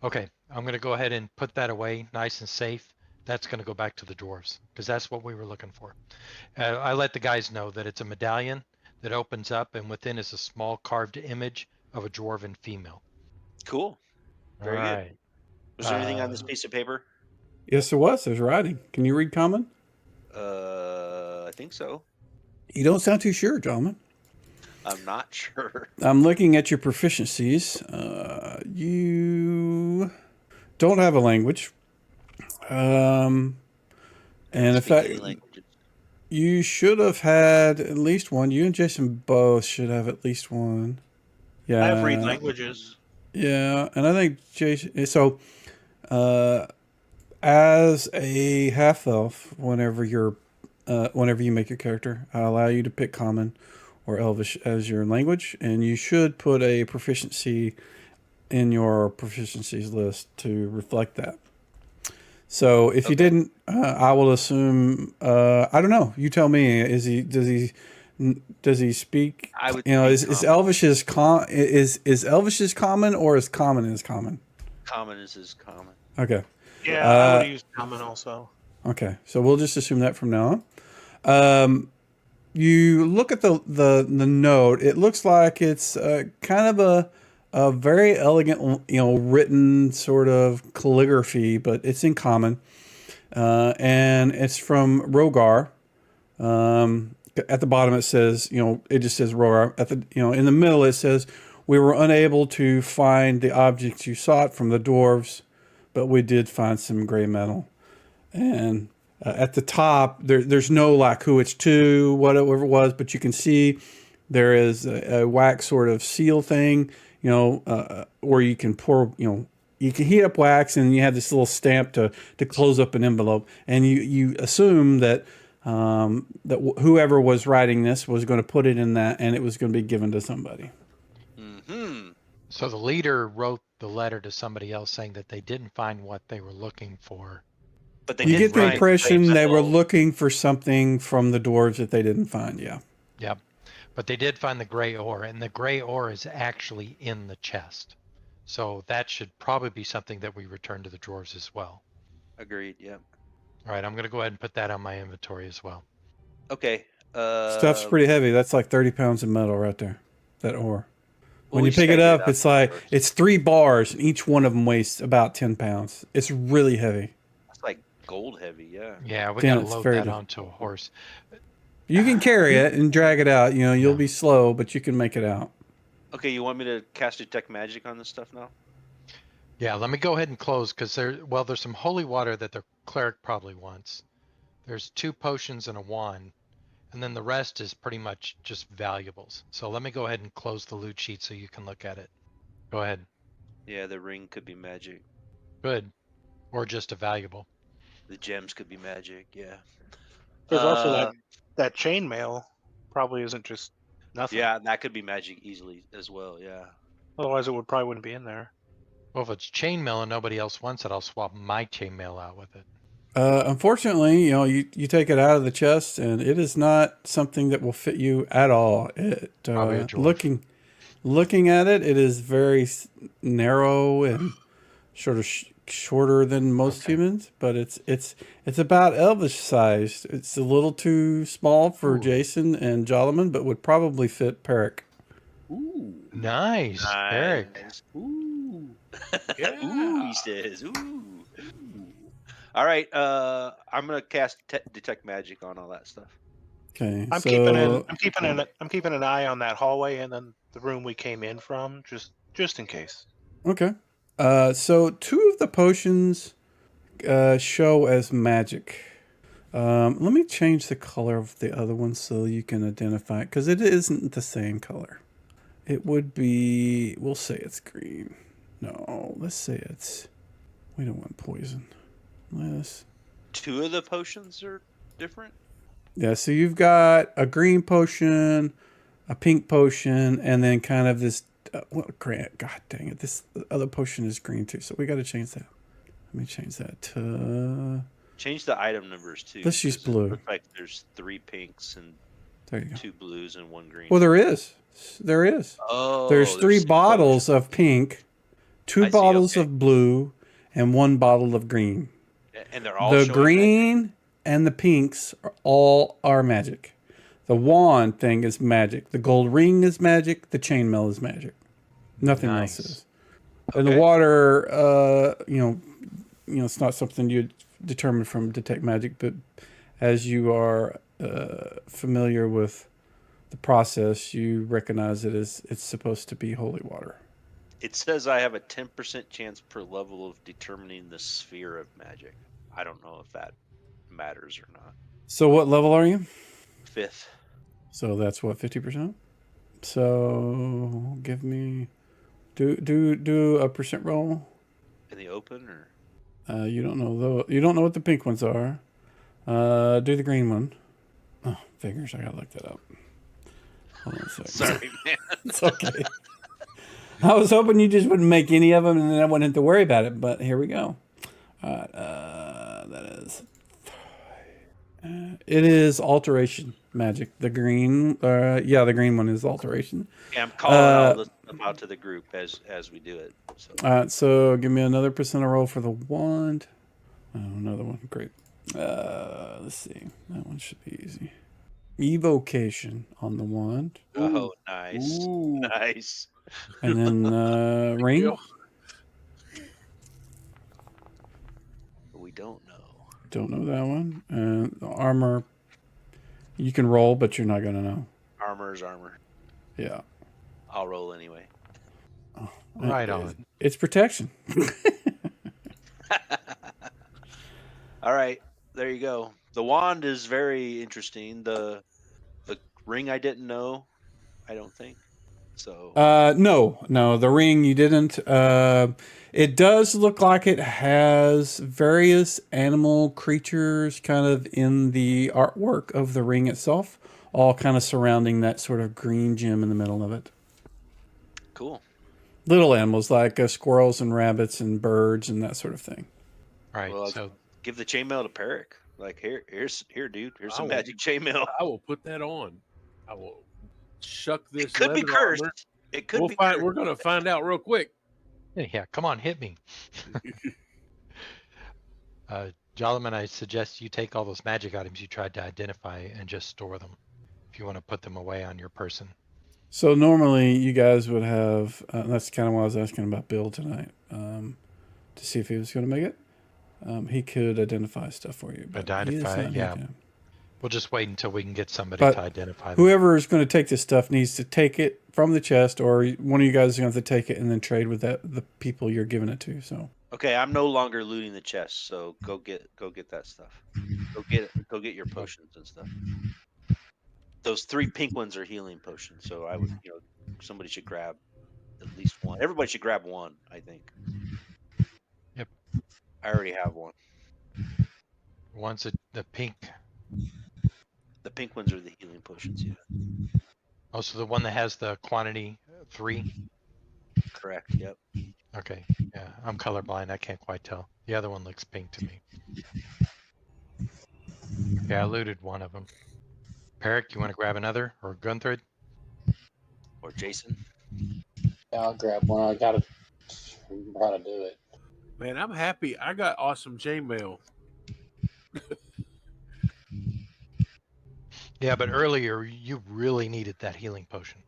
Okay, I'm gonna go ahead and put that away, nice and safe. That's gonna go back to the dwarves because that's what we were looking for. I let the guys know that it's a medallion that opens up, and within is a small carved image of a dwarven female. Cool. Very All good. right. Was there anything on this piece of paper? Yes, there was. There's writing. Can you read common? I think so. You don't sound too sure, gentlemen. I'm not sure. I'm looking at your proficiencies. You don't have a language. And in Speak fact, any languages. you should have had at least one. You and Jason both should have at least one. Yeah. I have read languages. Yeah, and I think Jason. So, as a half elf, whenever you make your character, I allow you to pick Common or Elvish as your language, and you should put a proficiency in your proficiencies list to reflect that. So, if you didn't, I will assume. I don't know. You tell me. Does he speak? I would Is speak Elvish's is Elvish's common or is common is common? Common is his common. Okay. Yeah, I Uh, would use common also. Okay. So we'll just assume that from now on. You look at the note. It looks like it's kind of a very elegant, written sort of calligraphy, but it's in common, and it's from Rogar. at the bottom it says, it just says Roar. At the, in the middle it says, we were unable to find the objects you sought from the dwarves, but we did find some gray metal. And at the top, there's no like who it's to, whatever it was, but you can see there is a wax sort of seal thing, where you can pour, you can heat up wax, and you have this little stamp to close up an envelope, and you assume that that whoever was writing this was going to put it in that, and it was going to be given to somebody. Mm-hmm. So the leader wrote the letter to somebody else saying that they didn't find what they were looking for. But they You did get the find impression gray they were metal. looking for something from the dwarves that they didn't find. Yeah. Yep. But they did find the gray ore, and the gray ore is actually in the chest. So that should probably be something that we return to the dwarves as well. Agreed. Yeah. All right, I'm going to go ahead and put that on my inventory as well. Okay. Stuff's pretty heavy. That's like 30 pounds of metal right there. That ore. When we you just pick it gotta get up, out it's like first. it's 3 bars, and each one of them weighs about 10 pounds. It's really heavy. It's like gold heavy. Yeah. Yeah, we Yeah, got to it's load very that good. onto a horse. You can carry it and drag it out. You'll Yeah. be slow, but you can make it out. Okay. You want me to cast detect magic on this stuff now? Yeah, let me go ahead and close because there's some holy water that the cleric probably wants. There's 2 potions and a wand, and then the rest is pretty much just valuables. So let me go ahead and close the loot sheet so you can look at it. Go ahead. Yeah. The ring could be magic. Good. Or just a valuable. The gems could be magic. Yeah. There's also that chainmail probably isn't just nothing. Yeah, that could be magic easily as well. Yeah. Otherwise, it probably wouldn't be in there. Well, if it's chainmail and nobody else wants it, I'll swap my chainmail out with it. Unfortunately, you take it out of the chest, and it is not something that will fit you at all. It Probably a dwarf. looking at it, it is very narrow and sort of shorter than most humans, but it's about elvish sized. It's a little too small for Jason and Jolliman, but would probably fit Peric. Ooh. Nice, Eric. Nice. Ooh. Yeah. Ooh, he says. Ooh. All right. I'm gonna cast detect magic on all that stuff. Okay, I'm keeping an eye on that hallway and then the room we came in from, just in case. Okay. So 2 of the potions show as magic. Let me change the color of the other one so you can identify it, because it isn't the same color. It would be, we'll say it's green. No, let's say we don't want poison. 2 of the potions are different. Yeah, so you've got a green potion, a pink potion, and then kind of this, God dang it, this other potion is green too, so we got to change that. Let me change that to... Change the item numbers too. Let's use 'cause it blue. looks like there's 3 pinks and There you go. 2 blues and 1 green. Well, there is. Oh, There's 3 6 bottles of pink, 2 I see, bottles okay. of blue, and 1 bottle of green. and they're all The showing green and the pinks are magic. The wand thing is magic. The gold ring is magic. The chainmail is magic. Nothing Nice. else is. And the Okay. water, it's not something you'd determine from detect magic, but as you are familiar with the process, you recognize it as it's supposed to be holy water. It says I have a 10% chance per level of determining the sphere of magic. I don't know if that matters or not. So what level are you? 5th. So that's what, 50%? So give me do a percent roll. In the open, or You don't know though. You don't know what the pink ones are. Do the green one. Oh, figures. I gotta look that up. Hold on a second. sorry, man. It's okay. I was hoping you just wouldn't make any of them, and then I wouldn't have to worry about it. But here we go. All right. That is. It is alteration magic. The green. The green one is alteration. Yeah, I'm calling all this stuff out to the group as we do it. So. All right. So give me another percent roll for the wand. Oh, another one. Great. Let's see. That one should be easy. Evocation on the wand. Oh, nice, Ooh. nice. And then ring. Yeah. We don't know. Don't know that one. And the armor. You can roll, but you're not gonna know. Armor is armor. Yeah. I'll roll anyway. Right on. It's protection. All right, there you go. The wand is very interesting. The ring I didn't know. I don't think so. No, the ring you didn't. It does look like it has various animal creatures kind of in the artwork of the ring itself, all kind of surrounding that sort of green gem in the middle of it. Cool. Little animals like squirrels and rabbits and birds and that sort of thing. All right. Well, So give the chainmail to Peric. Like here, dude. Here's some I will- magic chainmail. I will put that on. I will shuck this. It could be leather cursed. armor. It could be find. cursed. We're gonna find out real quick. yeah, come on, hit me. Jolliman, I suggest you take all those magic items you tried to identify and just store them if you want to put them away on your person. So normally you guys would have. That's kind of why I was asking about Bill tonight, to see if he was going to make it. He could identify stuff for you. But he is Identify, not yeah. making it. We'll just wait until we can get somebody But to identify them. Whoever is going to take this stuff needs to take it from the chest, or one of you guys is going to have to take it and then trade with the people you're giving it to. So Okay, I'm no longer looting the chest, so go get that stuff. Go get your potions and stuff. Those 3 pink ones are healing potions, so I would, somebody should grab at least one. Everybody should grab one, I think. Yep. I already have one. One's the pink. The pink ones are the healing potions, yeah. Oh, so the one that has the quantity 3? Correct, yep. Okay, yeah, I'm colorblind. I can't quite tell. The other one looks pink to me. Yeah, I looted one of them. Peric, you want to grab another? Or Gunthrid? Or Jason. Yeah, I'll grab one. I gotta do it. Man, I'm happy. I got awesome chainmail. Yeah, but earlier you really needed that healing potion.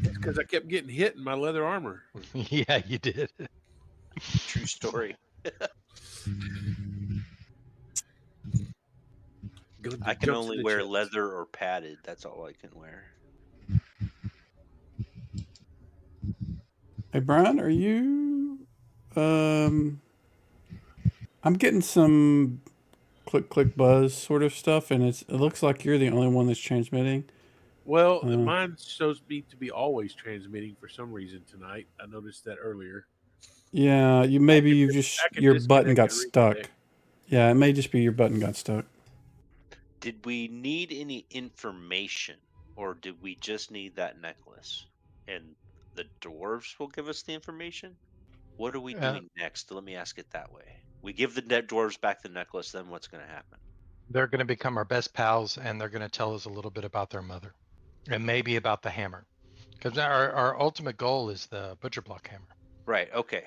It's because I kept getting hit in my leather armor. Yeah, you did. True story. I can only wear leather or padded. That's all I can wear. hey, Brian, are you? I'm getting some click buzz sort of stuff, and it looks like you're the only one that's transmitting. Well, mine shows me to be always transmitting for some reason tonight. I noticed that earlier. Yeah, your button got stuck. Yeah, it may just be your button got stuck. Did we need any information, or did we just need that necklace? And the dwarves will give us the information? What are we doing next? Let me ask it that way. We give the dwarves back the necklace, then what's going to happen? They're going to become our best pals, and they're going to tell us a little bit about their mother. And maybe about the hammer. Because our ultimate goal is the butcher block hammer. Right, okay.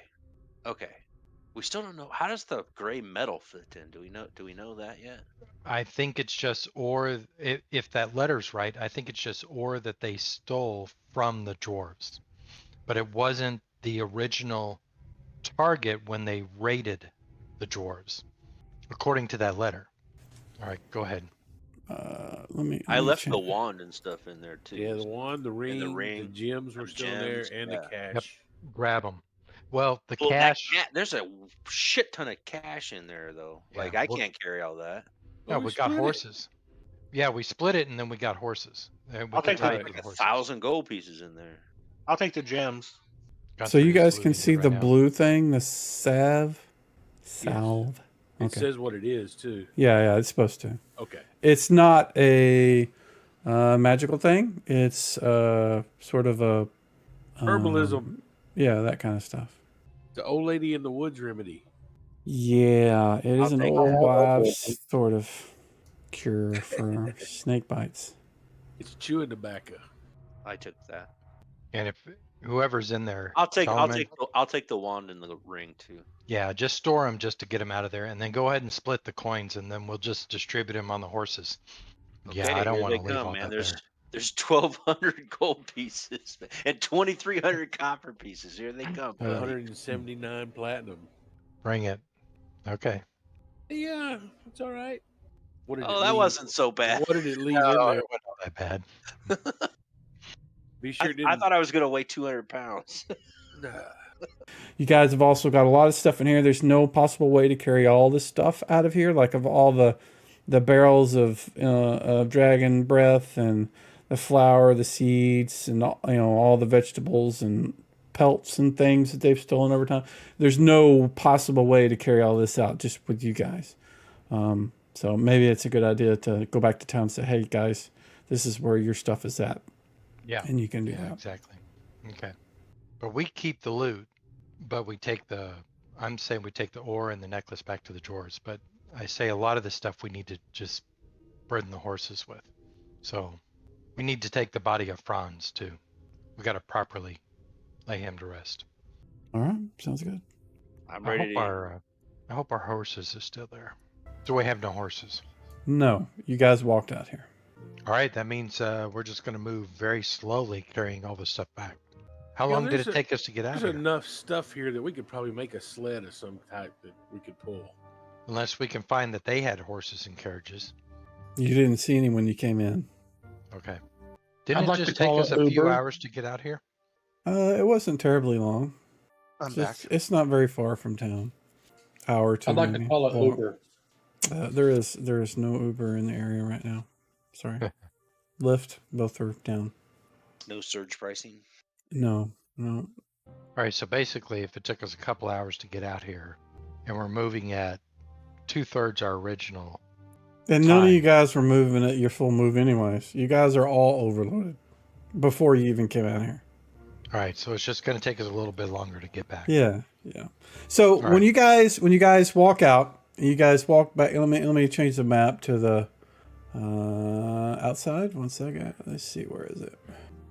We still don't know. How does the gray metal fit in? Do we know that yet? I think it's just ore. If that letter's right, I think it's just ore that they stole from the dwarves. But it wasn't the original target when they raided the dwarves, according to that letter. All right, go ahead. I left the wand and stuff in there too. Yeah, the wand, the ring, the gems were still there, and the cash. Yep. Grab them. Well, the Well, cash. There's a shit ton of cash in there, though. Yeah, I can't carry all that. No, we got horses. Yeah, we split it and then we got horses. I'll take like 1,000 gold pieces in there. I'll take the gems. So you guys can see the blue thing, the salve. It says what it is too. Yeah, it's supposed to. Okay. It's not a magical thing. It's sort of a herbalism. Yeah, that kind of stuff. The old lady in the woods remedy. Yeah, it is an old wives sort of cure for snake bites. It's chewing tobacco. I took that. And if whoever's in there, I'll take the wand and the ring too. Yeah, just store them just to get them out of there, and then go ahead and split the coins, and then we'll just distribute them on the horses. Okay, yeah, I don't want to leave all that there. There's 1,200 gold pieces and 2,300 copper pieces. Here they come. 179 platinum. Bring it. Okay. Yeah, it's all right. What did Oh, it that leave? wasn't so bad. What did it leave in No, there? it wasn't all that bad. Be sure it I didn't. thought I was gonna weigh 200 pounds. Nah. You guys have also got a lot of stuff in here. There's no possible way to carry all this stuff out of here, like of all the barrels of dragon breath and the flour, the seeds, and all the vegetables and pelts and things that they've stolen over time. There's no possible way to carry all this out just with you guys. So maybe it's a good idea to go back to town and say, "Hey guys, this is where your stuff is at," Yeah. and you can do Yeah, that. exactly. Okay. But we keep the loot, but I'm saying we take the ore and the necklace back to the drawers. But I say a lot of the stuff we need to just burden the horses with. So we need to take the body of Franz too. We got to properly lay him to rest. All right, sounds good. I'm I hope ready to. I hope our horses are still there. So we have no horses. No, you guys walked out here. All right, that means we're just going to move very slowly, carrying all this stuff back. How Yeah, long did there's it take us to get out There's here? enough stuff here that we could probably make a sled of some type that we could pull. Unless we can find that they had horses and carriages. You didn't see any when you came in. Okay. Didn't I'd it like to just take call us it a few Uber. hours to get out here? It wasn't terribly long. I'm It's not very far from town. Hour or two. I'd like maybe. to call it Well, Uber. there is no Uber in the area right now. Sorry. Lyft, both are down. No surge pricing. No. All right, so basically, if it took us a couple hours to get out here, and we're moving at 2/3 our original, And none of time. you guys were moving at your full move anyways. You guys are all overloaded before you even came out here. All right, so it's just going to take us a little bit longer to get back. Yeah. So All when right. you guys walk out, you guys walk back. Let me change the map to the outside. 1 second. Let's see, where is it?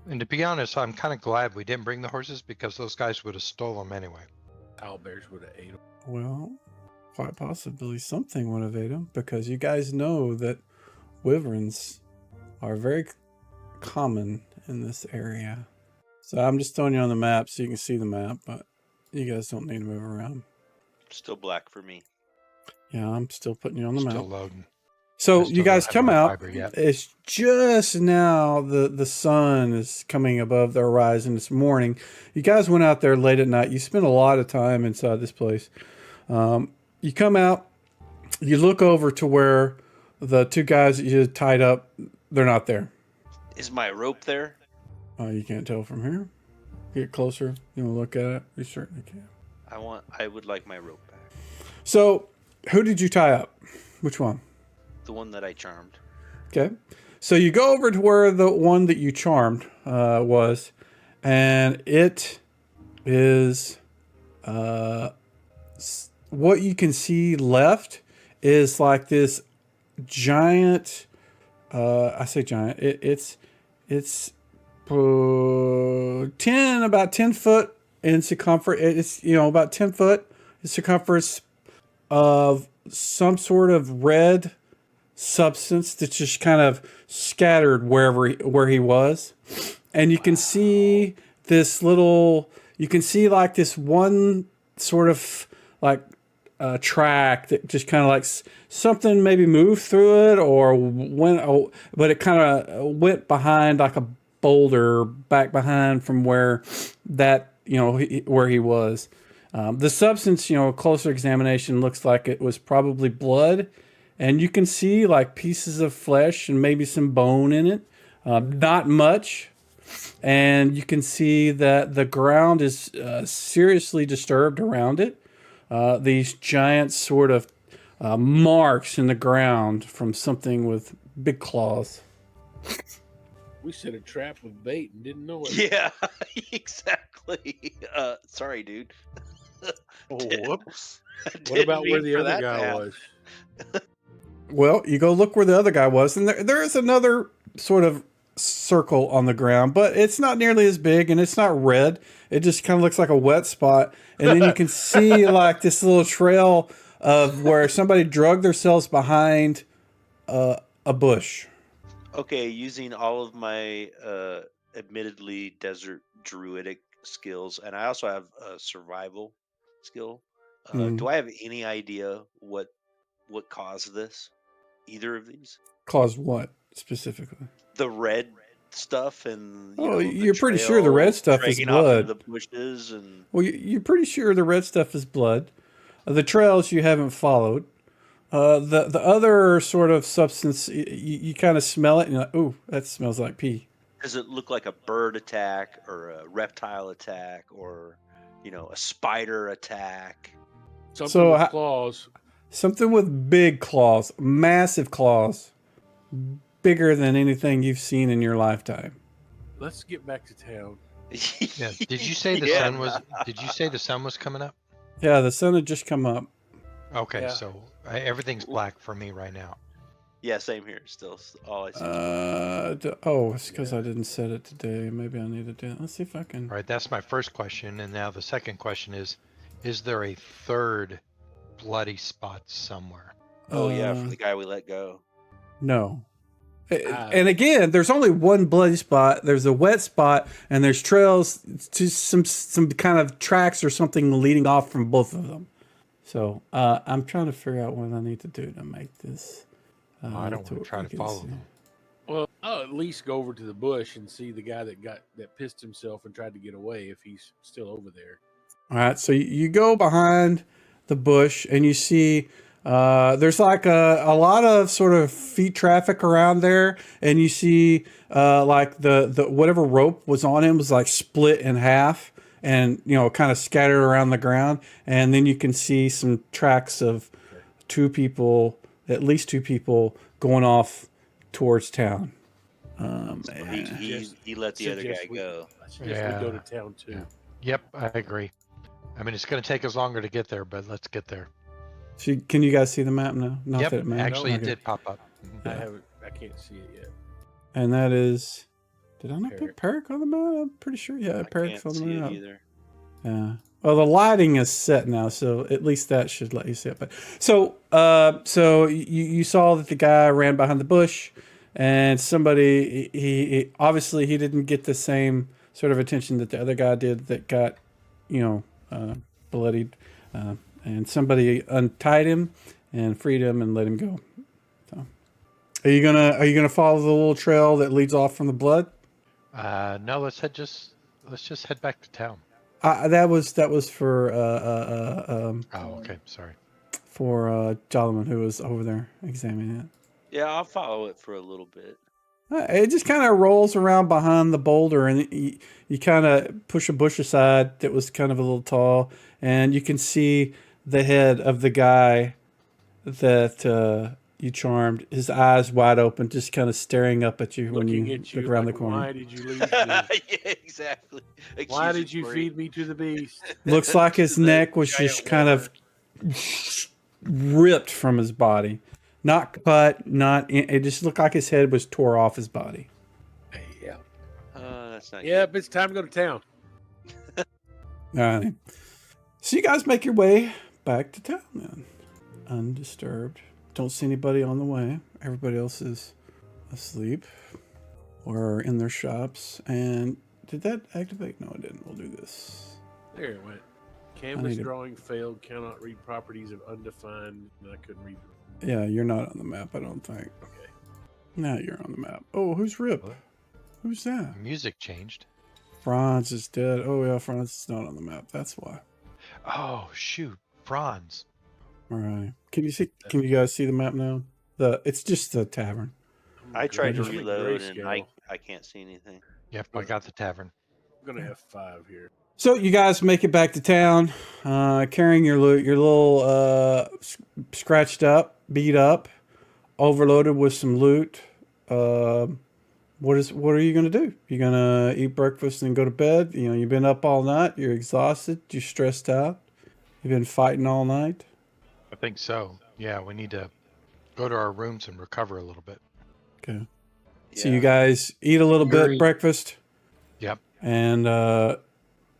And to be honest, I'm kind of glad we didn't bring the horses because those guys would have stolen them anyway. Owlbears would have ate them. Well, quite possibly something would evade them because you guys know that wyverns are very common in this area. So I'm just throwing you on the map so you can see the map, but you guys don't need to move around. Still black for me. Yeah, I'm still putting you on the Still map. loading. So I still you guys don't have come my out. fiber yet. It's just now the sun is coming above the horizon. It's morning. You guys went out there late at night. You spent a lot of time inside this place. You come out. You look over to where the two guys that you had tied up. They're not there. Is my rope there? You can't tell from here. Get closer. You want to look at it? You certainly can. I would like my rope back. So, who did you tie up? Which one? The one that I charmed. Okay. So you go over to where the one that you charmed was, and it is what you can see left is like this giant. I say giant. It's about 10 foot in circumference. It's about 10 foot in circumference of some sort of red substance that's just kind of scattered where he was, and you can see this little. You can see like this one sort of like track that just kind of like something maybe moved through it or went, but it kind of went behind like a boulder back behind from where that where he was. The substance, closer examination looks like it was probably blood, and you can see like pieces of flesh and maybe some bone in it. Not much. And you can see that the ground is seriously disturbed around it. These giant sort of marks in the ground from something with big claws. We set a trap with bait and didn't know it. Yeah, exactly. Sorry, dude. Whoops. What about where the other guy was? Well, you go look where the other guy was, and there is another sort of circle on the ground, but it's not nearly as big, and it's not red. It just kind of looks like a wet spot, and then you can see like this little trail of where somebody drug themselves behind a bush. Okay, using all of my admittedly desert druidic skills, and I also have a survival skill. Do I have any idea what caused this? either of these? Cause what specifically? The red stuff and Oh, the you're pretty sure the red trail stuff is dragging off into blood. the bushes and Well, you're pretty sure the red stuff is blood. The trails you haven't followed. The other sort of substance, you kind of smell it and you're like, ooh, that smells like pee. does it look like a bird attack or a reptile attack or a spider attack? Something So with claws. Something with big claws, massive claws, bigger than anything you've seen in your lifetime. Let's get back to town. Yeah. Did you say the Yeah. sun was? Did you say the sun was coming up? Yeah, the sun had just come up. Okay, Yeah. so everything's black for me right now. Yeah, same here. Still, all I see. It's because I didn't set it today. Maybe I need to do it. Let's see if I can. All right, that's my first question, and now the second question is there a third bloody spot somewhere? Oh yeah, for the guy we let go. No. And again, there's only one bloody spot. There's a wet spot, and there's trails to some kind of tracks or something leading off from both of them. So I'm trying to figure out what I need to do to make this. I don't want to try to follow them. Well, I'll at least go over to the bush and see the guy that pissed himself and tried to get away if he's still over there. All right, so you go behind the bush and you see there's like a lot of sort of feet traffic around there, and you see like the whatever rope was on him was like split in half and kind of scattered around the ground, and then you can see some tracks of at least two people going off towards town. He let the other guy go. I suggest we go to town too. Yeah. Yep, I agree. I mean, it's going to take us longer to get there, but let's get there. So can you guys see the map now? Not Yep, that it matters. actually, it Okay. did pop up. Yeah. I can't see it yet. And that is, did I not put Perrick. Perrick on the map? I'm pretty sure. Yeah, I Perrick's can't on the see it map. either. Yeah. Well, the lighting is set now, so at least that should let you see it. But so you saw that the guy ran behind the bush, and somebody he obviously he didn't get the same sort of attention that the other guy did that got bloodied, and somebody untied him and freed him and let him go. So, are you gonna follow the little trail that leads off from the blood? No, let's just head back to town. That was for Oh, okay, sorry. for Jolliman, who was over there examining it. Yeah, I'll follow it for a little bit. It just kind of rolls around behind the boulder, and you kind of push a bush aside that was kind of a little tall, and you can see the head of the guy that you charmed. His eyes wide open, just kind of staring up at you when you look around the corner. Why did you leave me? Yeah, exactly. Why did you feed me to the beast? Looks like his The neck was giant just kind of ripped from his body. Not cut, it just looked like his head was tore off his body. Yeah. That's not Yep, it's time to go to town. All right. So you guys make your way back to town then. Undisturbed. Don't see anybody on the way. Everybody else is asleep or in their shops. And did that activate? No, it didn't. We'll do this. There it went. Canvas need to- drawing failed. Cannot read properties of undefined. And I couldn't read. Yeah, you're not on the map, I don't think. Okay. Now you're on the map. Oh, who's Rip? What? Who's that? Music changed. Franz is dead. Oh yeah, Franz is not on the map. That's why. Oh shoot, Franz. All right. Can you guys see the map now? It's just the tavern. I tried to Just reload and Grayscale. I can't see anything. Yep, I got the tavern. I'm gonna have 5 here. So you guys make it back to town, carrying your loot. You're a little scratched up, beat up, overloaded with some loot. What are you gonna do? You gonna eat breakfast and go to bed? You've been up all night. You're exhausted. You're stressed out. You've been fighting all night. I think so. Yeah, we need to go to our rooms and recover a little bit. Okay. So you guys eat a little bit Agreed. breakfast, Yep. and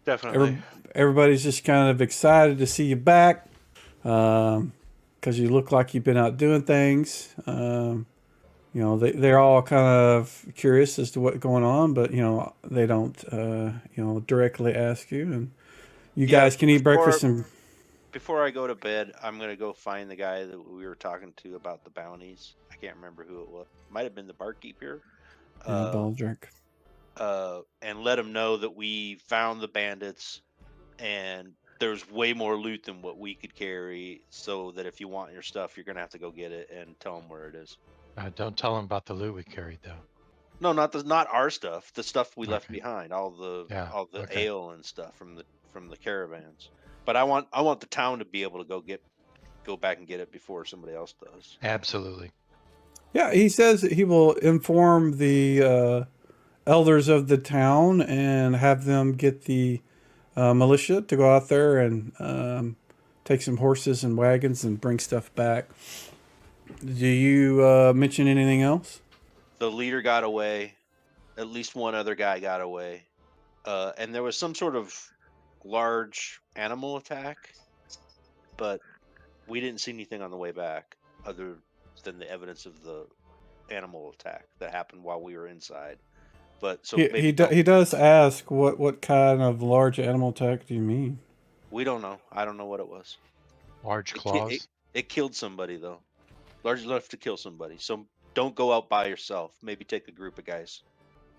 Definitely. everybody's just kind of excited to see you back because you look like you've been out doing things. They're all kind of curious as to what's going on, but they don't directly ask you. And you Yeah, guys can eat breakfast and before I go to bed, I'm gonna go find the guy that we were talking to about the bounties. I can't remember who it was. Might have been the barkeep here. Baldric. And let him know that we found the bandits, and there's way more loot than what we could carry. So that if you want your stuff, you're gonna have to go get it, and tell him where it is. Don't tell him about the loot we carried, though. No, not our stuff. The stuff we left Okay. behind, all the Okay. ale and stuff from the caravans. But I want the town to be able to go back and get it before somebody else does. Absolutely. Yeah, he says that he will inform the elders of the town and have them get the militia to go out there and take some horses and wagons and bring stuff back. Do you mention anything else? The leader got away. At least one other guy got away. And there was some sort of large animal attack, but we didn't see anything on the way back other than the evidence of the animal attack that happened while we were inside. But so he does ask what kind of large animal attack do you mean? We don't know. I don't know what it was. Large claws. It killed somebody though, large enough to kill somebody. So don't go out by yourself. Maybe take a group of guys.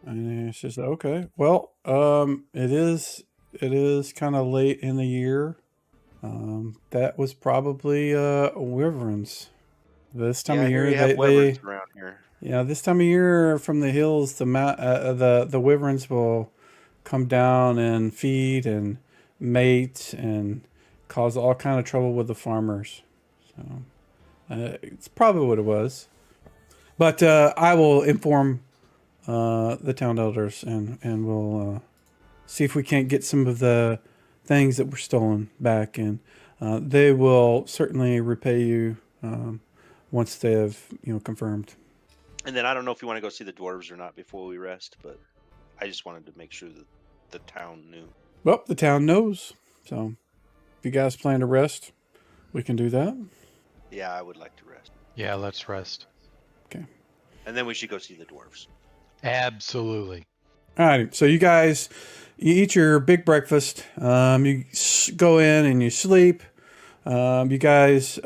And it's just okay. Well, it is kind of late in the year. That was probably wyverns. This time of year, we have wyverns around here. Yeah, this time of year from the hills, the wyverns will come down and feed and mate and cause all kind of trouble with the farmers. So it's probably what it was. But I will inform the town elders and we'll see if we can't get some of the things that were stolen back, and they will certainly repay you once they have confirmed. And then I don't know if you want to go see the dwarves or not before we rest, but I just wanted to make sure that the town knew. Well, the town knows. So if you guys plan to rest, we can do that. Yeah, I would like to rest. Yeah, let's rest. Okay. And then we should go see the dwarves. Absolutely. All right. So you guys, you eat your big breakfast. You go in and you sleep. You guys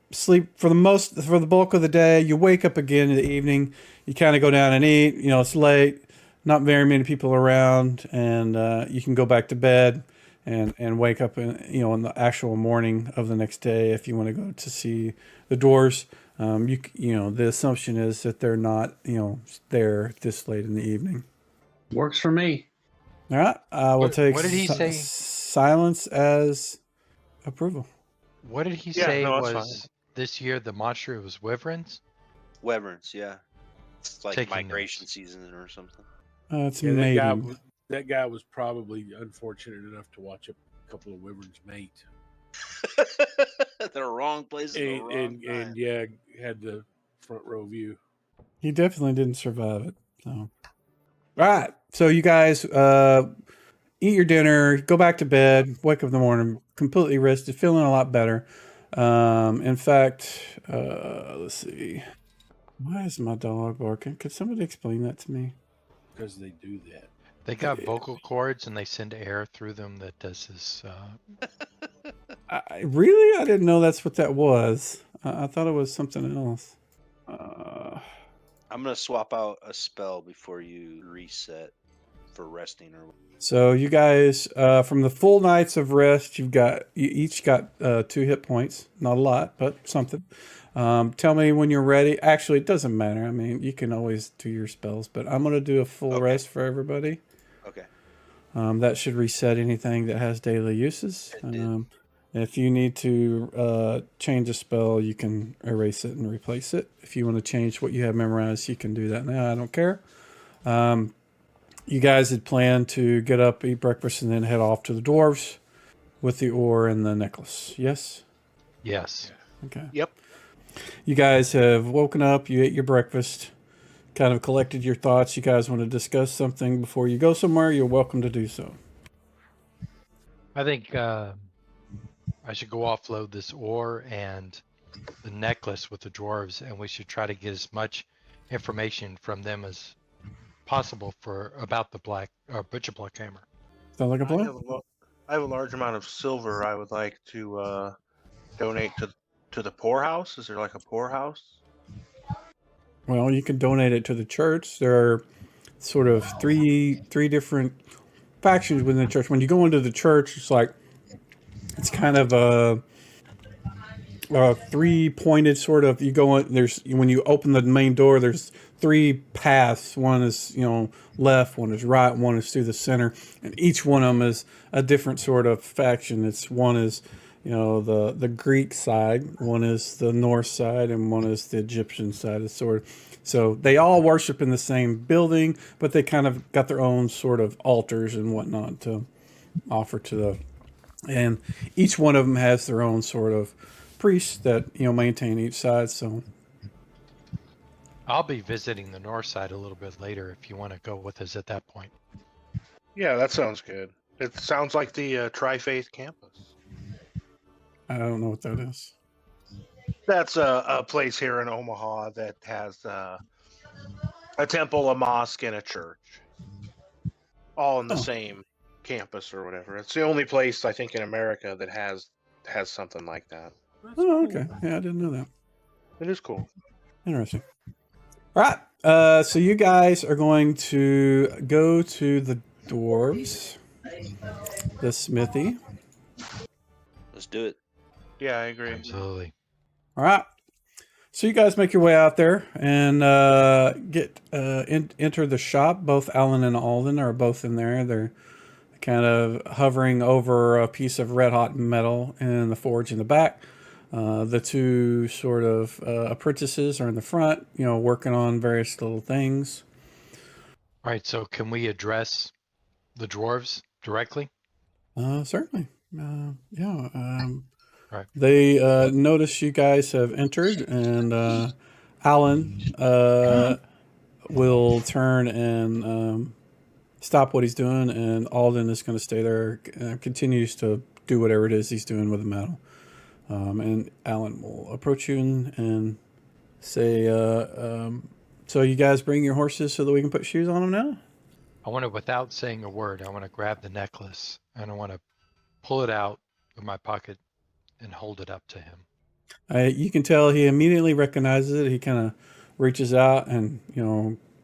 sleep for the bulk of the day. You wake up again in the evening. You kind of go down and eat. It's late, not very many people around, and you can go back to bed and wake up in the actual morning of the next day if you want to go to see the dwarves. The assumption is that they're not there this late in the evening. Works for me. All right, I will take what did he say? Silence as approval. What did he Yeah, say no, that's was fine. this year the monster was wyverns? Wyverns, yeah. It's like Taking migration notes. season or something. It's Yeah, mating. that guy was probably unfortunate enough to watch a couple of wyverns mate. The wrong place at the wrong time. And yeah, had the front row view. He definitely didn't survive it. So, all right. So you guys eat your dinner, go back to bed, wake up in the morning, completely rested, feeling a lot better. In fact, let's see. Why is my dog barking? Could somebody explain that to me? Because they do that. They got vocal cords and they send air through them that does this. Really? I didn't know that's what that was. I thought it was something else. I'm gonna swap out a spell before you reset for resting or. So you guys, from the full nights of rest, you each got 2 hit points. Not a lot, but something. Tell me when you're ready. Actually, it doesn't matter. I mean, you can always do your spells, but I'm going to do a full rest for everybody. Okay. That should reset anything that has daily uses. If you need to change a spell, you can erase it and replace it. If you want to change what you have memorized, you can do that now. I don't care. You guys had planned to get up, eat breakfast, and then head off to the dwarves with the ore and the necklace. Yes? Yes. Okay. Yep. You guys have woken up, you ate your breakfast, kind of collected your thoughts. You guys want to discuss something before you go somewhere, you're welcome to do so. I think I should go offload this ore and the necklace with the dwarves, and we should try to get as much information from them as possible about the butcher block hammer. Sound like a plan? I have a large amount of silver. I would like to donate to the poorhouse. Is there like a poorhouse? Well, you can donate it to the church. There are sort of three different factions within the church. When you go into the church, it's kind of a three pointed sort of. You go in, there's when you open the main door, there's three paths. One is left, one is right, one is through the center, and each one of them is a different sort of faction. It's one is the Greek side, one is the Norse side, and one is the Egyptian side. It's sort of, so they all worship in the same building, but they kind of got their own sort of altars and whatnot to offer to the, and each one of them has their own sort of priests that maintain each side. So I'll be visiting the north side a little bit later if you want to go with us at that point. Yeah, that sounds good. It sounds like the Tri-Faith campus. I don't know what that is. That's a place here in Omaha that has a temple, a mosque, and a church, all in the same campus or whatever. It's the only place I think in America that has something like that. Oh, okay. Yeah, I didn't know that. It is cool. Interesting. All right. So you guys are going to go to the Dwarves, the smithy. Let's do it. Yeah, I agree. Absolutely. All right. So you guys make your way out there and enter the shop. Both Alan and Alden are both in there. They're kind of hovering over a piece of red hot metal in the forge in the back. The two sort of apprentices are in the front, working on various little things. All right. So can we address the dwarves directly? Certainly. Yeah. Right. They notice you guys have entered, and Alan will turn and stop what he's doing, and Alden is going to stay there, continues to do whatever it is he's doing with the metal. And Alan will approach you and say, so you guys bring your horses so that we can put shoes on them now? I want to, without saying a word, I want to grab the necklace and I want to pull it out of my pocket and hold it up to him. You can tell he immediately recognizes it. He kind of reaches out and,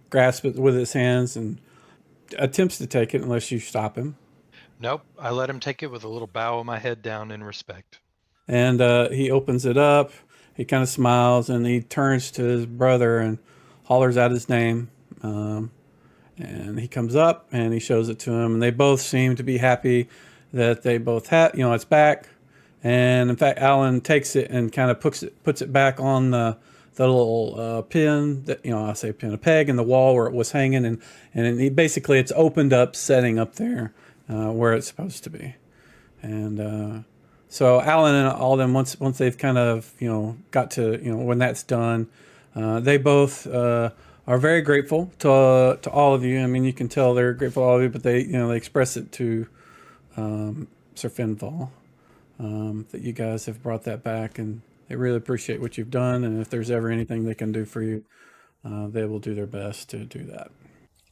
grasps it with his hands and attempts to take it unless you stop him. Nope. I let him take it with a little bow of my head down in respect. And he opens it up. He kind of smiles and he turns to his brother and hollers out his name. And he comes up and he shows it to him. And they both seem to be happy that they both have, it's back. And in fact, Alan takes it and kind of puts it back on the little pin that, I say pin, a peg in the wall where it was hanging. And basically it's opened up, setting up there where it's supposed to be. And so Alan and Alden, once they've kind of, got to, when that's done, they both are very grateful to all of you. I mean, you can tell they're grateful to all of you, but they, they express it to Sir Finval, that you guys have brought that back, and they really appreciate what you've done. And if there's ever anything they can do for you, they will do their best to do that.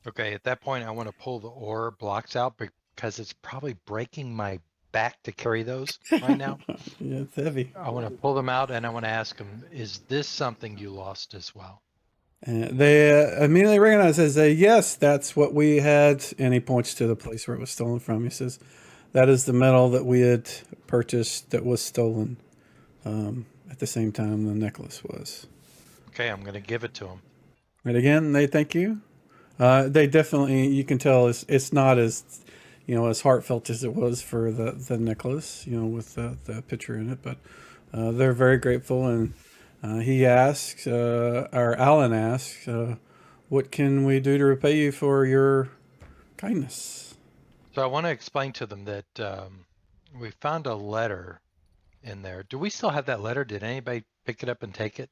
Okay, at that point, I want to pull the ore blocks out because it's probably breaking my back to carry those right now. Yeah, it's heavy. I want to pull them out and I want to ask him, is this something you lost as well? And they immediately recognize as yes, that's what we had. And he points to the place where it was stolen from. He says, that is the metal that we had purchased that was stolen at the same time the necklace was. Okay, I'm going to give it to him. And again, they thank you. They definitely, you can tell it's not as, as heartfelt as it was for the necklace, with the picture in it. But they're very grateful. And he asks, or Alan asks, what can we do to repay you for your kindness? So I want to explain to them that we found a letter in there. Do we still have that letter? Did anybody pick it up and take it?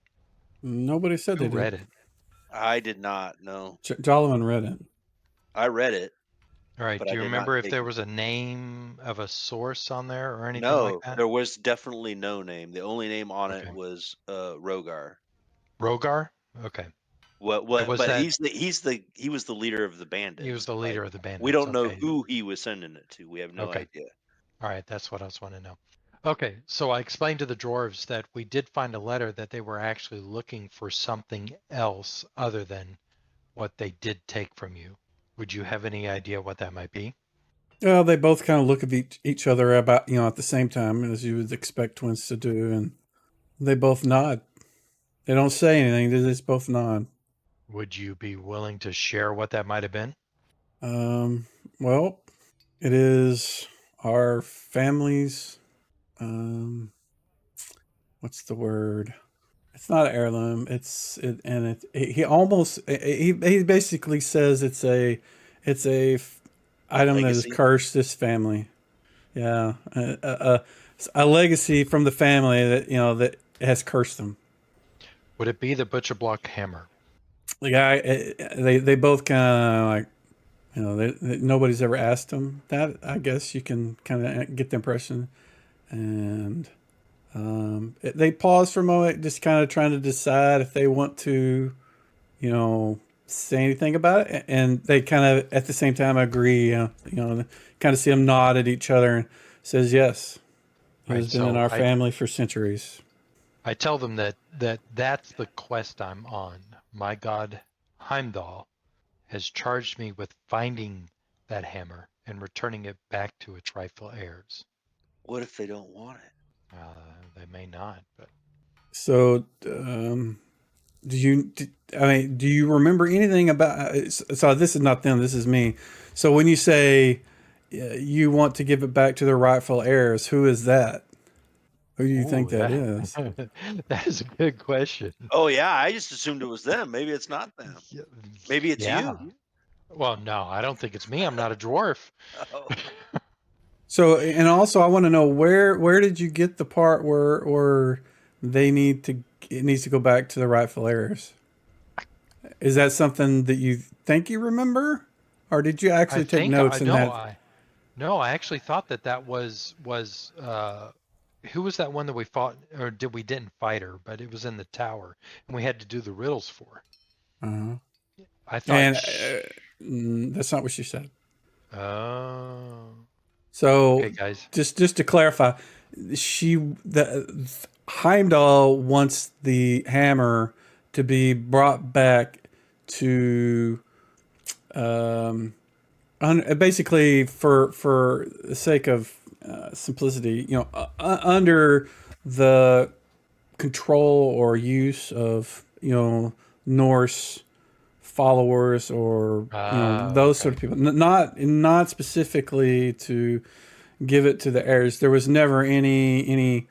Nobody said Who they did. read it? I did not. No. Jolliman read it. I read it. All right. But Do I you did remember not if take there it. was a name of a source on there or anything No, like that? there was definitely no name. The only name on Okay. it was Rogar. Rogar? Okay. What? Was But that- he was the leader of the bandits. He was the leader of the bandits. We don't know okay. who he was sending it to. We have no Okay. idea. All right, that's what I was wanting to know. Okay, so I explained to the dwarves that we did find a letter that they were actually looking for something else other than what they did take from you. Would you have any idea what that might be? Well, they both kind of look at each other about, at the same time, as you would expect twins to do, and they both nod. They don't say anything. They just both nod. Would you be willing to share what that might have been? Well, it is our family's. What's the word? It's not an heirloom. He basically says it's a item that has Legacy? cursed this family. Yeah, a legacy from the family that has cursed them. Would it be the butcher block hammer? The guy, they both kind of like, nobody's ever asked them that. I guess you can kind of get the impression, and they pause for a moment, just kind of trying to decide if they want to, say anything about it, and they kind of at the same time agree. Kind of see them nod at each other and says yes. It Right, has been in so our family for centuries. I tell them that's the quest I'm on. My god Heimdall has charged me with finding that hammer and returning it back to its rightful heirs. What if they don't want it? They may not, but So, do you remember anything about? So this is not them. This is me. So when you say you want to give it back to the rightful heirs, who is that? Who do you think that is? That is a good question. Oh yeah, I just assumed it was them. Maybe it's not them. Maybe it's Yeah. you. Well, no, I don't think it's me. I'm not a dwarf. Oh. So, and also, I want to know where did you get the part where it needs to go back to the rightful heirs? Is that something that you think you remember, or did you actually take notes in that? No, I actually thought that was who was that one that we fought, or we didn't fight her, but it was in the tower and we had to do the riddles for. Uh-huh. I thought. And that's not what she said. Oh. So, Okay, guys. just to clarify, Heimdall wants the hammer to be brought back to, basically for the sake of simplicity, under the control or use of Norse followers or those sort of people. Not specifically to give it to the heirs. There was never any.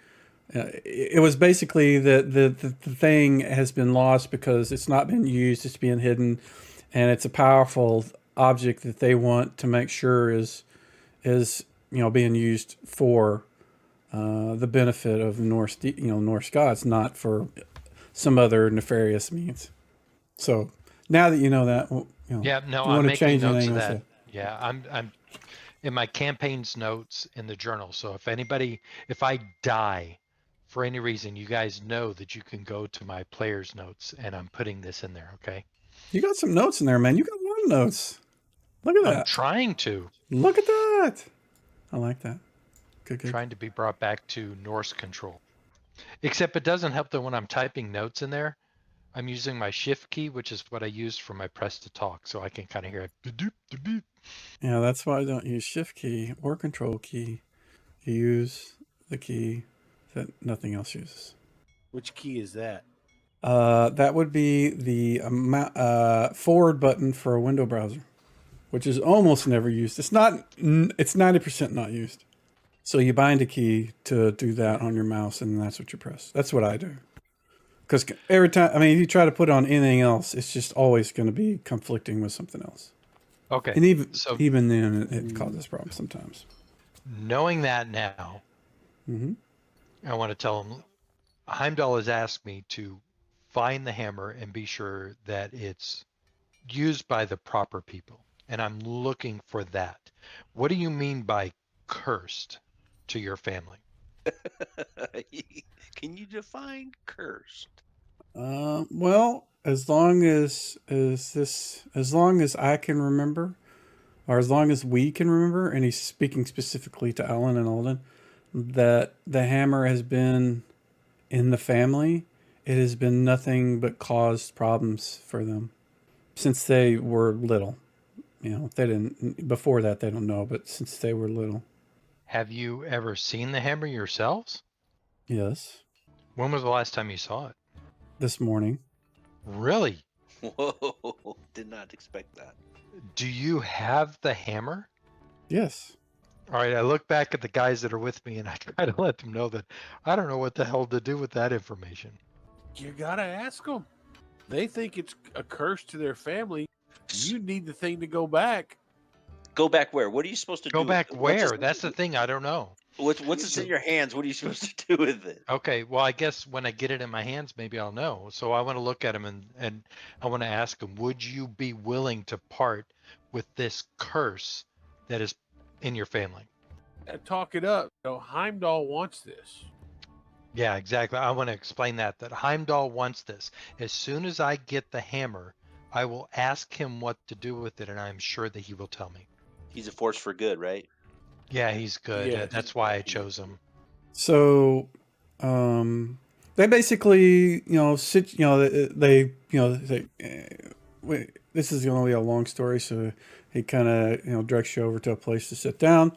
It was basically the thing has been lost because it's not been used. It's being hidden, and it's a powerful object that they want to make sure is being used for the benefit of the Norse gods, not for some other nefarious means. So now that you know that, Yeah, no, you I'm want to making change notes anything of else? that. Yeah, I'm in my campaign's notes in the journal. So if I die for any reason, you guys know that you can go to my player's notes and I'm putting this in there, okay? You got some notes in there, man. You got a lot of notes. Look at that. I'm trying to. Look at that. I like that. Good. Trying to be brought back to Norse control. Except it doesn't help that when I'm typing notes in there, I'm using my shift key, which is what I use for my press to talk, so I can kind of hear it. Yeah, that's why I don't use shift key or control key. You use the key that nothing else uses. Which key is that? That would be the forward button for a window browser, which is almost never used. It's 90% not used. So you bind a key to do that on your mouse, and that's what you press. That's what I do. Because every time, if you try to put on anything else, it's just always going to be conflicting with something else. Okay. And even then, it causes problems sometimes. Knowing that now, Mm-hmm. I want to tell him, Heimdall has asked me to find the hammer and be sure that it's used by the proper people. And I'm looking for that. What do you mean by cursed to your family? Can you define cursed? Well, as long as I can remember, or as long as we can remember, and he's speaking specifically to Alan and Alden, that the hammer has been in the family. It has been nothing but caused problems for them since they were little. They didn't, before that, they don't know, but since they were little. Have you ever seen the hammer yourselves? Yes. When was the last time you saw it? This morning. Really? Whoa! Did not expect that. Do you have the hammer? Yes. All right, I look back at the guys that are with me and I try to let them know that I don't know what the hell to do with that information. You gotta ask them. They think it's a curse to their family. You need the thing to go back. Go back where? What are you supposed to Go do? back with it? where? That's the thing, I don't know. Once it's in your hands, what are you supposed to do with it? Okay, well, I guess when I get it in my hands, maybe I'll know. So I want to look at him and I want to ask him, would you be willing to part with this curse that is in your family? Talk it up. Heimdall wants this. Yeah, exactly. I want to explain that Heimdall wants this. As soon as I get the hammer, I will ask him what to do with it, and I'm sure that he will tell me. He's a force for good, right? Yeah, he's good. Yes. That's why I chose him. So, they basically, this is going to be a long story. So he kind of, directs you over to a place to sit down,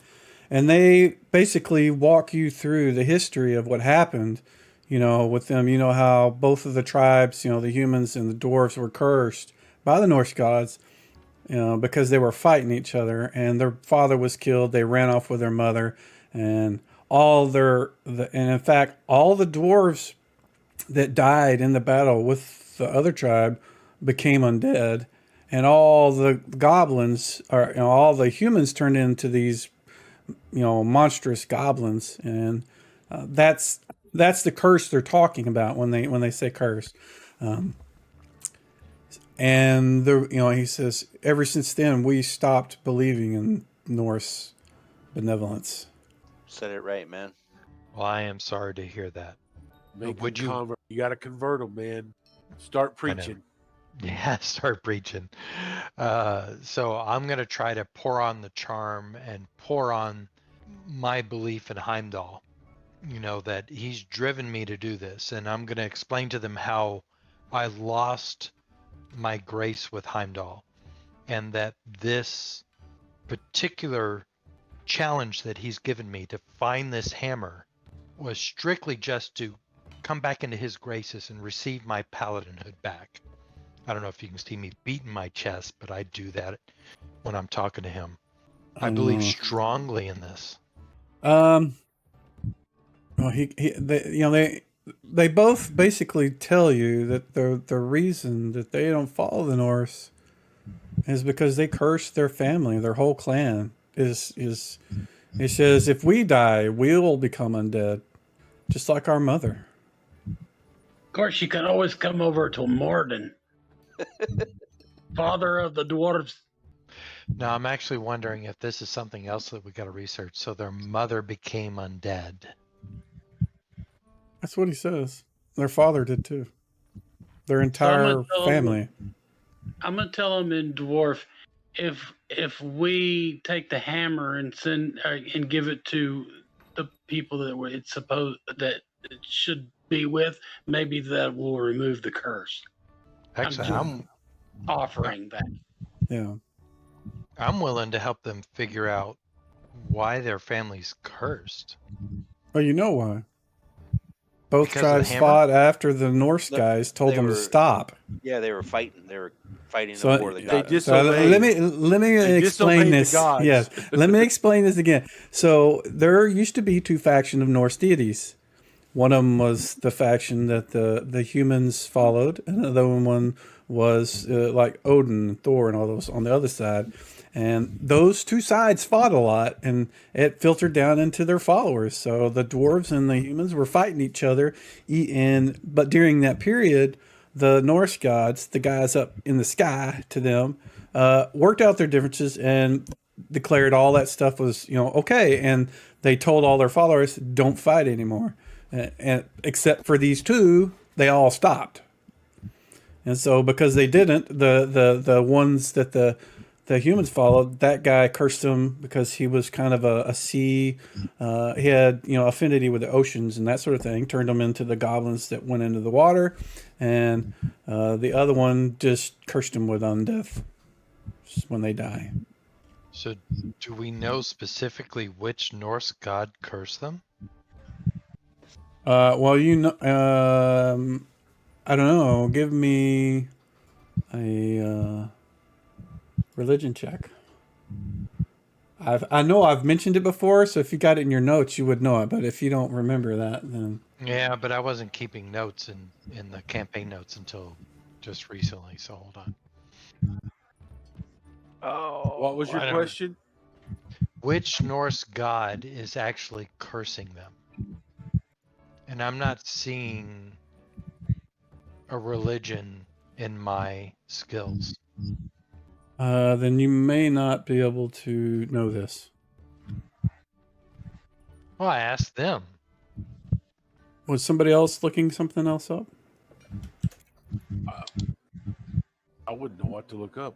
and they basically walk you through the history of what happened, with them. You know how both of the tribes, the humans and the dwarves, were cursed by the Norse gods, because they were fighting each other, and their father was killed. They ran off with their mother, and and in fact, all the dwarves that died in the battle with the other tribe became undead, and all the goblins, or all the humans, turned into these, monstrous goblins, and that's the curse they're talking about when they say curse. And he says, ever since then we stopped believing in Norse benevolence. Said it right, man. Well, I am sorry to hear that. Would you got to convert them, man. Start preaching. Yeah, start preaching. So I'm going to try to pour on the charm and pour on my belief in Heimdall, that he's driven me to do this. And I'm going to explain to them how I lost my grace with Heimdall, and that this particular challenge that he's given me to find this hammer was strictly just to come back into his graces and receive my paladinhood back. I don't know if you can see me beating my chest, but I do that when I'm talking to him. I believe strongly in this. Well, they both basically tell you that the reason that they don't follow the Norse is because they curse their family, their whole clan. It says, if we die, we'll become undead, just like our mother. Of course, you can always come over to Morden, father of the dwarves. Now, I'm actually wondering if this is something else that we got to research. So their mother became undead. That's what he says. Their father did too. Their entire family. I'm gonna tell them in dwarf, if we take the hammer and send and give it to the people that it's supposed that it should be with, maybe that will remove the curse. Actually, I'm offering that. Yeah. I'm willing to help them figure out why their family's cursed. Oh, you know why? Both Because tribes fought after the Norse guys told them to stop. Yeah, they were fighting. They were fighting So before the gods. let me explain this. Yes, let me explain this again. So there used to be two factions of Norse deities. One of them was the faction that the humans followed, and another one was like Odin and Thor and all those on the other side. And those two sides fought a lot, and it filtered down into their followers. So the dwarves and the humans were fighting each other. But during that period, the Norse gods, the guys up in the sky to them, worked out their differences and declared all that stuff was okay. And they told all their followers, don't fight anymore. And except for these two, they all stopped. And so because they didn't, the ones that the the humans followed, that guy cursed him because he was kind of a sea. He had affinity with the oceans and that sort of thing. Turned him into the goblins that went into the water, and the other one just cursed him with undeath when they die. So, do we know specifically which Norse god cursed them? Well, I don't know. Give me a religion check. I know I've mentioned it before, so if you got it in your notes, you would know it. But if you don't remember that, then Yeah, but I wasn't keeping notes in the campaign notes until just recently. So hold on. Oh, What was your I don't- question? Which Norse god is actually cursing them? And I'm not seeing a religion in my skills. then you may not be able to know this. Well, I asked them. Was somebody else looking something else up? I wouldn't know what to look up.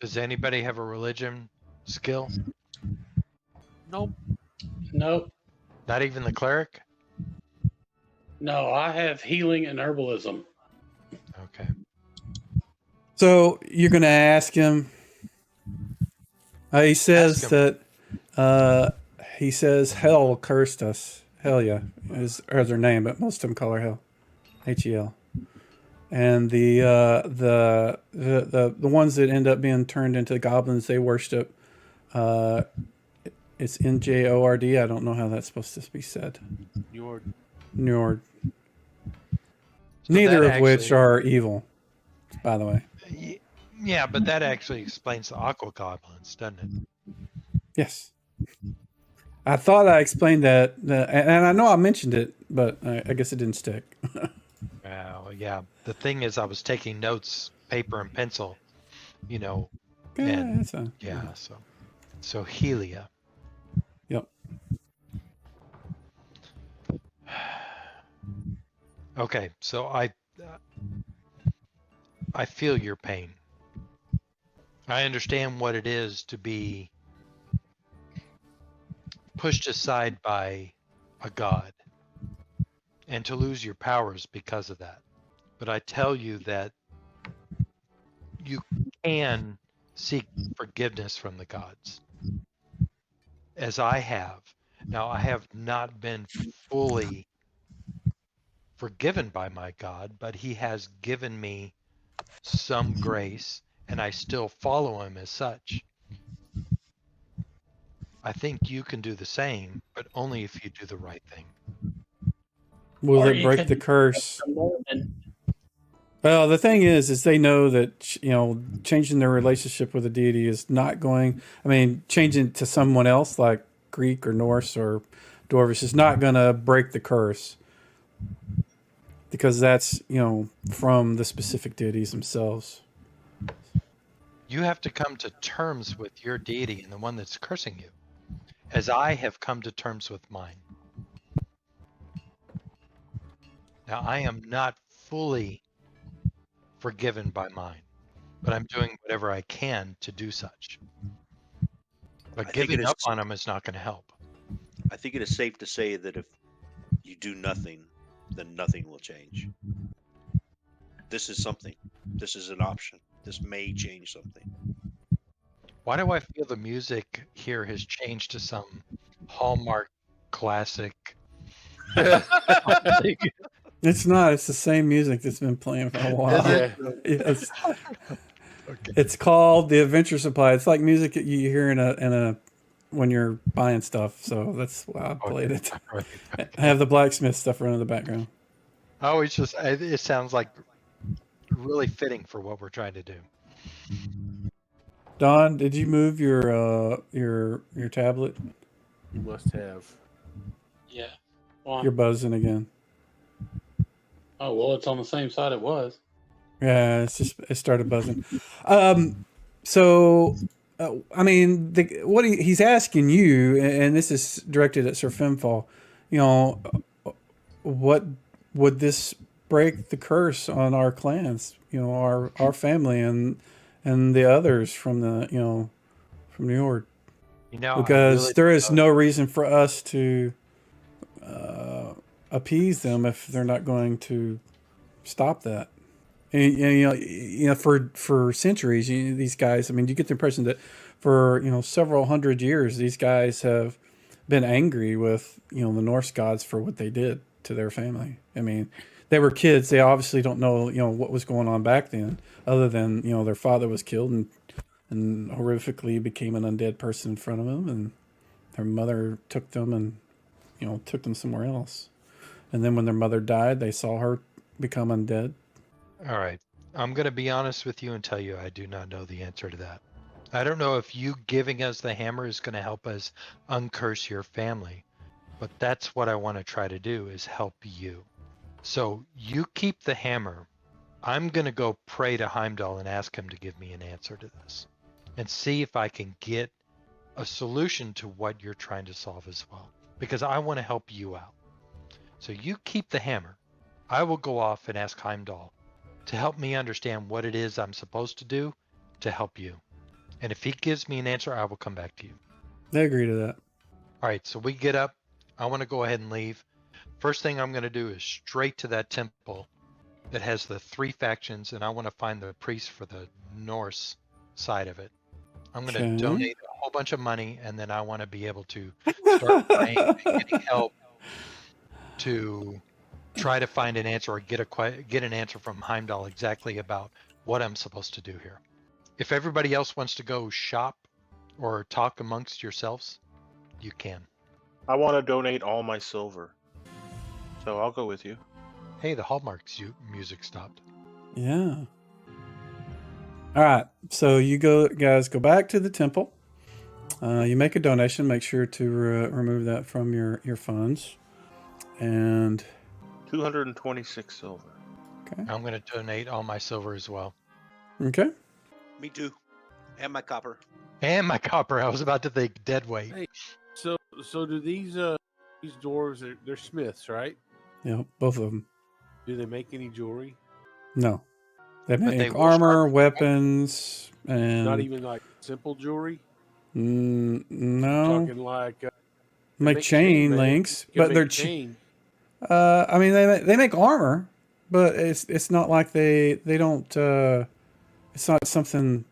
Does anybody have a religion skill? Nope. Nope. Not even the cleric? No, I have healing and herbalism. Okay. So you're going to ask him. He says Ask him. that. He says hell cursed us. Hell yeah is their name, but most of them call her hell. Hel. And the ones that end up being turned into goblins, they worship. It's Njord. I don't know how that's supposed to be said. You're Njord. So Neither that of which actually- are evil, by the way. Yeah, but that actually explains the aqua goblins, doesn't it? Yes. I thought I explained that, and I know I mentioned it, but I guess it didn't stick. Well, yeah. The thing is, I was taking notes, paper and pencil, Yeah, and that's fine. yeah. So Helia. Yep. Okay, so I feel your pain. I understand what it is to be pushed aside by a god and to lose your powers because of that. But I tell you that you can seek forgiveness from the gods, as I have. Now, I have not been fully forgiven by my God, but he has given me some grace, and I still follow him as such. I think you can do the same, but only if you do the right thing. Will Or it you break could- the curse? Well, the thing is they know that changing their relationship with the deity is not going. I mean, changing to someone else like Greek or Norse or Dwarvish is not going to break the curse, because that's from the specific deities themselves. You have to come to terms with your deity and the one that's cursing you, as I have come to terms with mine. Now, I am not fully forgiven by mine, but I'm doing whatever I can to do such. But I think giving it is- up on them is not going to help. I think it is safe to say that if you do nothing, then nothing will change. This is something. This is an option. This may change something. Why do I feel the music here has changed to some Hallmark classic? It's not. It's the same music that's been playing for a while. Yeah. Yes. Okay. It's called the Adventure Supply. It's like music that you hear in a when you're buying stuff. So that's why I played it. I have the blacksmith stuff running in the background. Oh, it sounds like really fitting for what we're trying to do. Don, did you move your tablet? You must have. Yeah. Well, You're buzzing again. oh, well, it's on the same side it was. Yeah, it started buzzing. So, I mean, what he's asking you, and this is directed at Sir Femfall, what would this break the curse on our clans? Our family, and and the others from the from New York, You know, I because really there don't is know. no reason for us to appease them if they're not going to stop that. And, for centuries, these guys. I mean, you get the impression that for several hundred years, these guys have been angry with the Norse gods for what they did to their family. I mean, they were kids. They obviously don't know what was going on back then, other than their father was killed and horrifically became an undead person in front of them, and their mother took them and took them somewhere else. And then when their mother died, they saw her become undead. All right. I'm going to be honest with you and tell you I do not know the answer to that. I don't know if you giving us the hammer is going to help us uncurse your family, but that's what I want to try to do is help you. So you keep the hammer. I'm going to go pray to Heimdall and ask him to give me an answer to this and see if I can get a solution to what you're trying to solve as well, because I want to help you out. So you keep the hammer. I will go off and ask Heimdall to help me understand what it is I'm supposed to do to help you. And if he gives me an answer, I will come back to you. They agree to that. All right, so we get up. I want to go ahead and leave. First thing I'm going to do is straight to that temple that has the 3 factions, and I want to find the priest for the Norse side of it. I'm going to donate a whole bunch of money, and then I want to be able to start praying and getting help to try to find an answer or get an answer from Heimdall exactly about what I'm supposed to do here. If everybody else wants to go shop or talk amongst yourselves, you can. I want to donate all my silver, so I'll go with you. Hey, the Hallmark's music stopped. Yeah. All right. So you guys go back to the temple. You make a donation. Make sure to remove that from your funds. And 226 silver. Okay. I'm going to donate all my silver as well. Okay. Me too. And my copper. And my copper. I was about to think dead weight. Hey, so do these dwarves? They're smiths, right? Yeah, both of them. Do they make any jewelry? No, they But they make will armor, sharpen- weapons, and Not even like simple jewelry. no. Talking like Make chain man. links, You can but they're make chain. I mean, they make armor, but it's not like they don't. It's not something.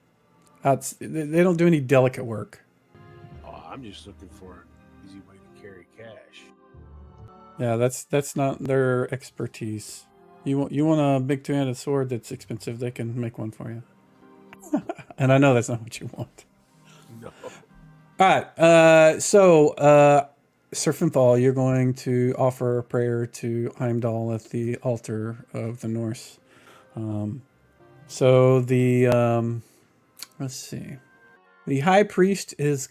They don't do any delicate work. Oh, I'm just looking for an easy way to carry cash. Yeah, that's not their expertise. You want a big two-handed sword that's expensive? They can make one for you. And I know that's not what you want. No. All right. So Sir Finthal, you're going to offer a prayer to Heimdall at the altar of the Norse. So the let's see, the high priest is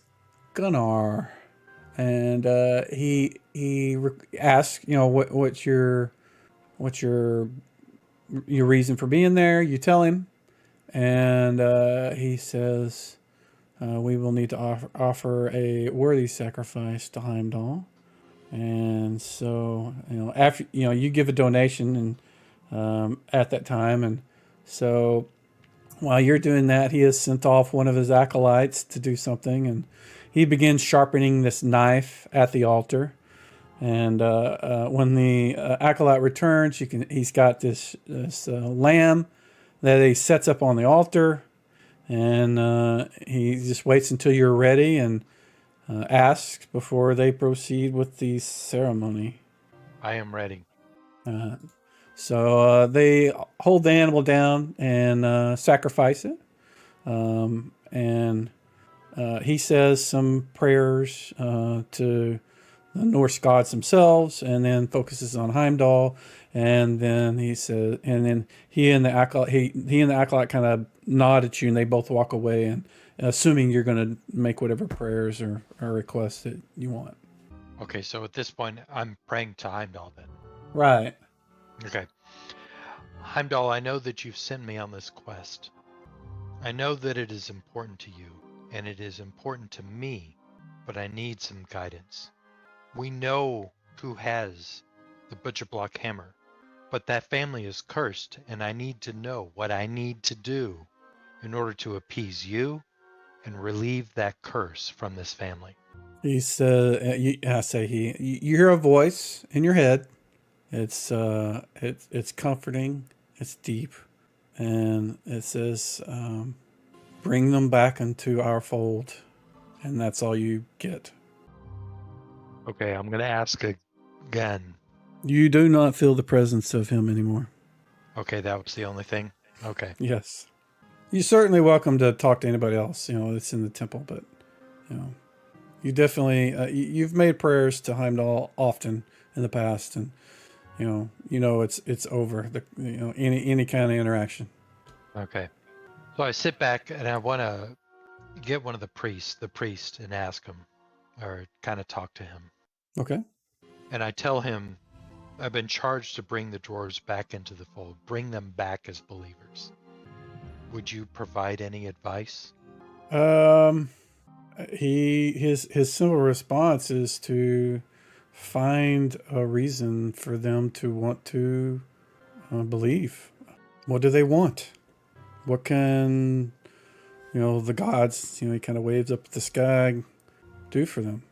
Gunnar, and he asks, what's your reason for being there. You tell him, and he says, we will need to offer a worthy sacrifice to Heimdall. And so, after you give a donation, and at that time, and so while you're doing that, he has sent off one of his acolytes to do something, and he begins sharpening this knife at the altar. And when the acolyte returns, he's got this lamb that he sets up on the altar, and he just waits until you're ready and asks before they proceed with the ceremony. I am ready. So they hold the animal down and sacrifice it. And he says some prayers to the Norse gods themselves, and then focuses on Heimdall. And then he says, and then he and the acolyte kind of nod at you, and they both walk away, and assuming you're going to make whatever prayers or requests that you want. Okay, so at this point, I'm praying to Heimdall then. Right. Okay. Heimdall, I know that you've sent me on this quest. I know that it is important to you, and it is important to me, but I need some guidance. We know who has the butcher block hammer, but that family is cursed, and I need to know what I need to do in order to appease you and relieve that curse from this family. He said, you hear a voice in your head. It's comforting. It's deep. And it says, bring them back into our fold. And that's all you get. Okay, I'm going to ask again. You do not feel the presence of him anymore. Okay, that was the only thing. Okay. Yes. You're certainly welcome to talk to anybody else, that's in the temple, but, you definitely, you've made prayers to Heimdall often in the past, and, it's over, any kind of interaction. Okay. So I sit back and I want to get one of the priest, and ask him, or kind of talk to him. Okay. And I tell him, I've been charged to bring the dwarves back into the fold, bring them back as believers. Would you provide any advice? His simple response is to find a reason for them to want to believe. What do they want? What can, the gods, he kind of waves up at the sky, do for them?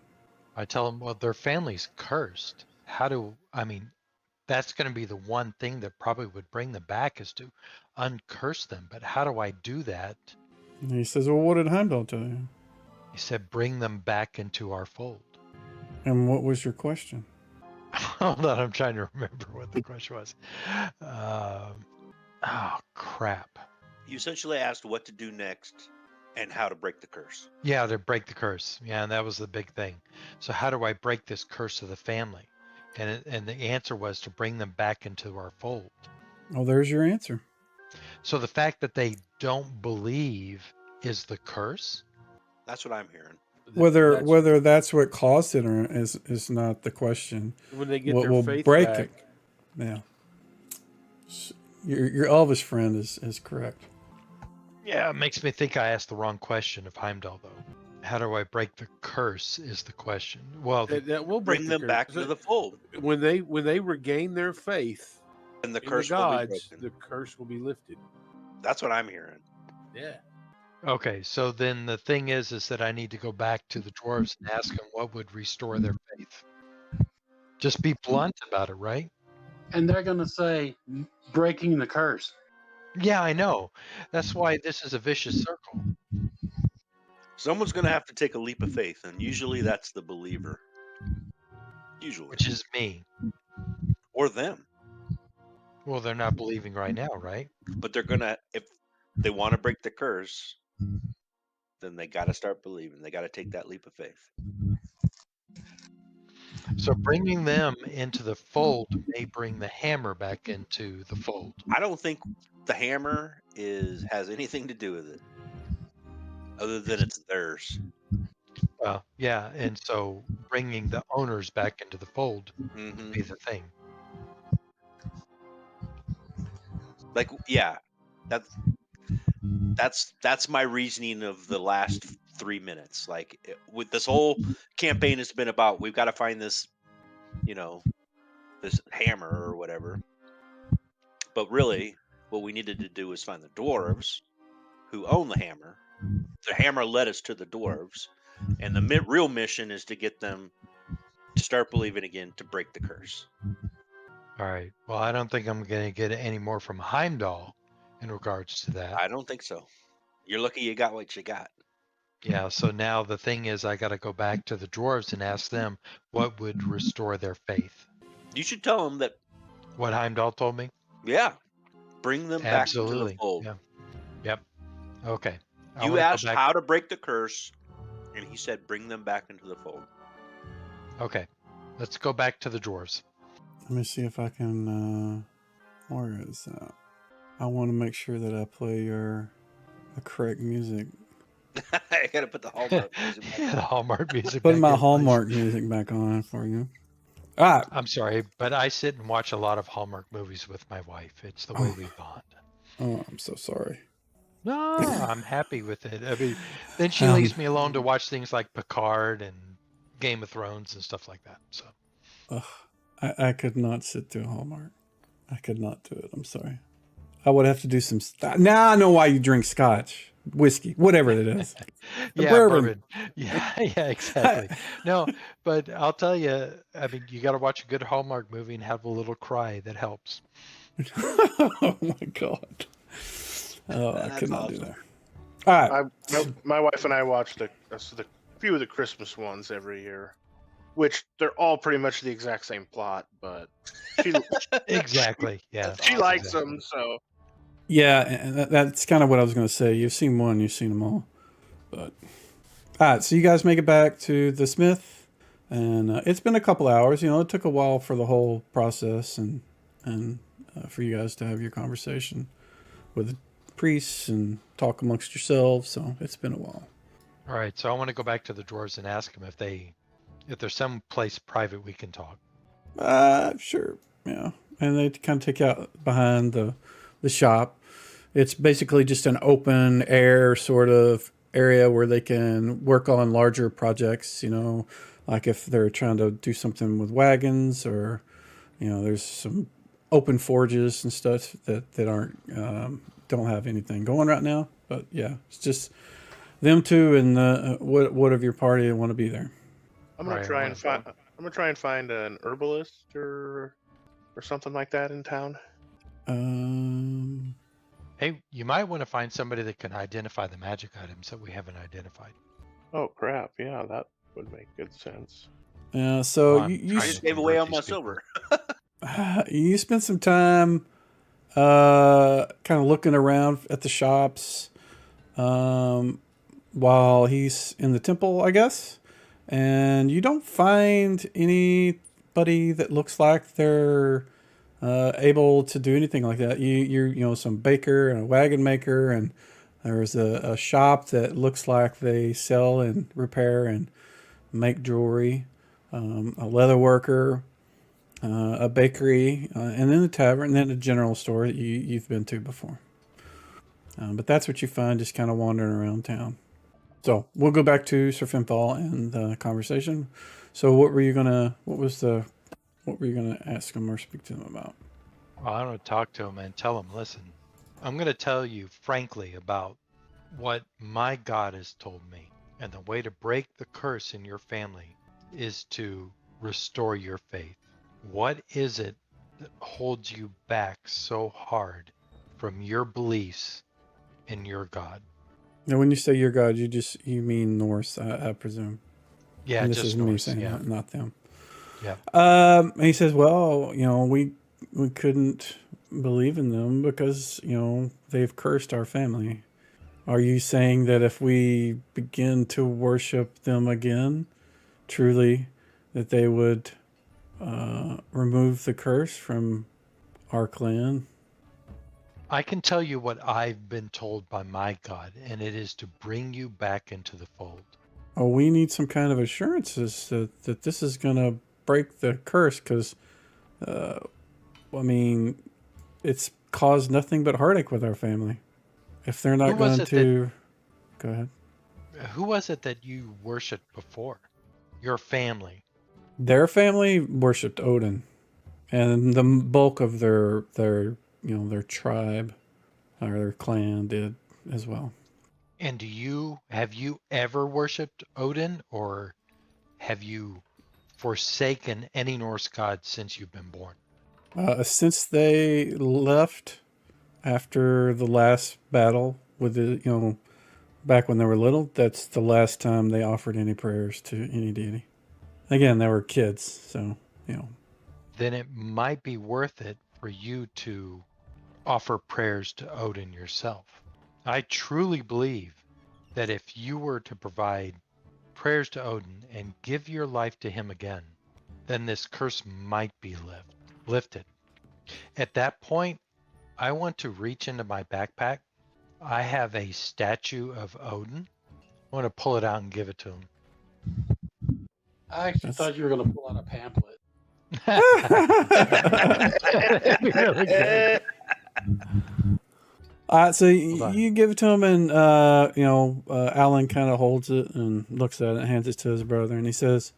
I tell him, well, their family's cursed. That's going to be the one thing that probably would bring them back, is to uncurse them. But how do I do that? And he says, well, what did Heimdall tell you? He said, bring them back into our fold. And what was your question? Hold on, I'm trying to remember what the question was. Oh, crap. You essentially asked what to do next and how to break the curse. Yeah, to break the curse. Yeah, and that was the big thing. So how do I break this curse of the family? And the answer was to bring them back into our fold. Oh, there's your answer. So the fact that they don't believe is the curse? That's what I'm hearing. Whether that's what caused it or is not the question. When they get What their will faith break back. it? Yeah. Your Elvish friend is correct. Yeah, it makes me think I asked the wrong question of Heimdall, though. How do I break the curse is the question. Well, That will Bring them back into the fold. When they regain their faith And the in the curse will be gods, broken. the curse will be lifted. That's what I'm hearing. Yeah. okay, so then the thing is that I need to go back to the dwarves and ask them what would restore their faith. Just be blunt about it, right? And they're going to say, breaking the curse. Yeah, I know. That's why this is a vicious circle. Someone's going to have to take a leap of faith, and usually that's the believer. Usually. Which is me. Or them. Well, they're not believing right now, right? But they're going to, if they want to break the curse, then they got to start believing. They got to take that leap of faith. So bringing them into the fold may bring the hammer back into the fold. I don't think the hammer has anything to do with it, other than it's theirs. Yeah, and so bringing the owners back into the fold would be the thing. Like, yeah, that's my reasoning of the last 3 minutes. Like, with this whole campaign has been about, we've got to find this, this hammer or whatever. But really, what we needed to do was find the dwarves who own the hammer. The hammer led us to the dwarves, and the real mission is to get them to start believing again, to break the curse. All right. Well, I don't think I'm going to get any more from Heimdall in regards to that. I don't think so. You're lucky you got what you got. Yeah, so now the thing is, I got to go back to the dwarves and ask them what would restore their faith. You should tell them that. What Heimdall told me? Yeah. Bring them back into the Absolutely. fold. Yeah. Yep. Okay. You asked how to break the curse, and he said bring them back into the fold. Okay. Let's go back to the dwarves. Let me see if I can, where is that? I want to make sure that I play the correct music. I gotta put the Hallmark music back on. The Hallmark music. Put my Hallmark music back on for you. Ah, I'm sorry, but I sit and watch a lot of Hallmark movies with my wife. It's the way we bond. Oh, I'm so sorry. No, I'm happy with it. I mean, then she leaves me alone to watch things like Picard and Game of Thrones and stuff like that. So, I could not sit through Hallmark. I could not do it. I'm sorry. I would have to do some. Now I know why you drink scotch, whiskey, whatever it is. The Yeah, bourbon. Yeah, yeah, exactly. No, but I'll tell you, I mean, you got to watch a good Hallmark movie and have a little cry. That helps. Oh my god. Oh, I That's could not do awesome. that. All right. My wife and I watch the few of the Christmas ones every year, which they're all pretty much the exact same plot, but she Exactly. Yeah. she likes exactly. them. So Yeah, and that's kind of what I was going to say. You've seen one, you've seen them all. But all right, so you guys make it back to the Smith, and it's been a couple hours. You know, it took a while for the whole process and for you guys to have your conversation with the priests and talk amongst yourselves. So it's been a while. All right. So I want to go back to the dwarves and ask them if there's some place private we can talk. Sure, yeah. And they kind of take you out behind the shop. It's basically just an open air sort of area where they can work on larger projects, you know, like if they're trying to do something with wagons or, you know, there's some open forges and stuff that aren't, don't have anything going right now. But yeah, it's just them two and what of your party want to be there. I'm gonna Right, try I and wanna find. I'm gonna try and find an herbalist or something like that in town. Hey, you might want to find somebody that can identify the magic items that we haven't identified. Oh crap! Yeah, that would make good sense. Yeah, so Well, you I just gave away all my silver. you spent some time kind of looking around at the shops while he's in the temple, I guess, and you don't find anybody that looks like they're able to do anything like that. You know, some baker and a wagon maker, and there's a shop that looks like they sell and repair and make jewelry, a leather worker, a bakery, and then the tavern, and then a general store that you've been to before. But that's what you find just kind of wandering around town. So we'll go back to Sir Finfall and the conversation. So what were you gonna ask him or speak to him about? Well, I want to talk to him and tell him, listen, I'm going to tell you frankly about what my God has told me. And the way to break the curse in your family is to restore your faith. What is it that holds you back so hard from your beliefs in your God? Now, when you say your God, you mean Norse, I presume. Yeah, And this just is me Norse, saying yeah. that, not them. Yeah. And he says, well, you know, we couldn't believe in them because, you know, they've cursed our family. Are you saying that if we begin to worship them again, truly, that they would remove the curse from our clan? I can tell you what I've been told by my God, and it is to bring you back into the fold. Oh, we need some kind of assurances that this is going to break the curse because, I mean, it's caused nothing but heartache with our family. If they're not going to... Go ahead. Who was it that you worshipped before? Your family. Their family worshipped Odin, and the bulk of their you know, their tribe or their clan did as well. And have you ever worshipped Odin, or have you forsaken any Norse god since you've been born? Since they left after the last battle with the, you know, back when they were little, that's the last time they offered any prayers to any deity. Again, they were kids, so, you know. Then it might be worth it for you to offer prayers to Odin yourself. I truly believe that if you were to provide prayers to Odin and give your life to him again, then this curse might be lifted. At that point, I want to reach into my backpack. I have a statue of Odin. I want to pull it out and give it to him. I actually thought you were going to pull out a pamphlet. That'd be really good. So you give it to him, and you know, Alan kind of holds it and looks at it and hands it to his brother, and he says,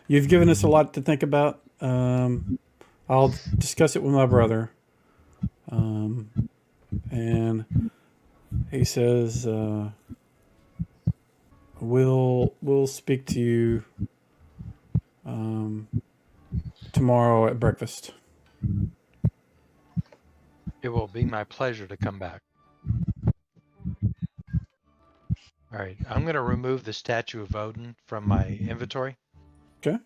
"You've given us a lot to think about. I'll discuss it with my brother, and he says, "We'll speak to you tomorrow at breakfast." It will be my pleasure to come back. All right, I'm going to remove the statue of Odin from my inventory. Okay,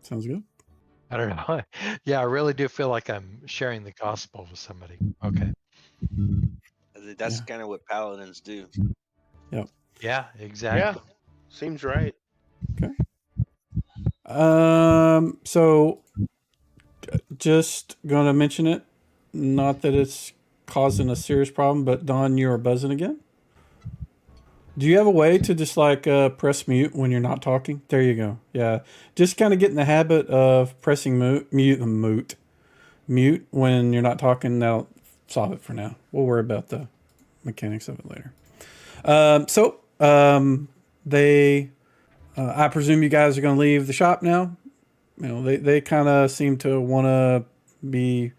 sounds good. I don't know. Yeah, I really do feel like I'm sharing the gospel with somebody. Okay. That's Yeah. kind of what paladins do. Yep. Yeah, exactly. Seems right. Okay. So just gonna mention it. Not that it's causing a serious problem, but Don, you are buzzing again. Do you have a way to just like press mute when you're not talking? There you go. Yeah, just kind of get in the habit of pressing mute when you're not talking. That'll solve it for now. We'll worry about the mechanics of it later. They, I presume you guys are going to leave the shop now. You know, they kind of seem to want to be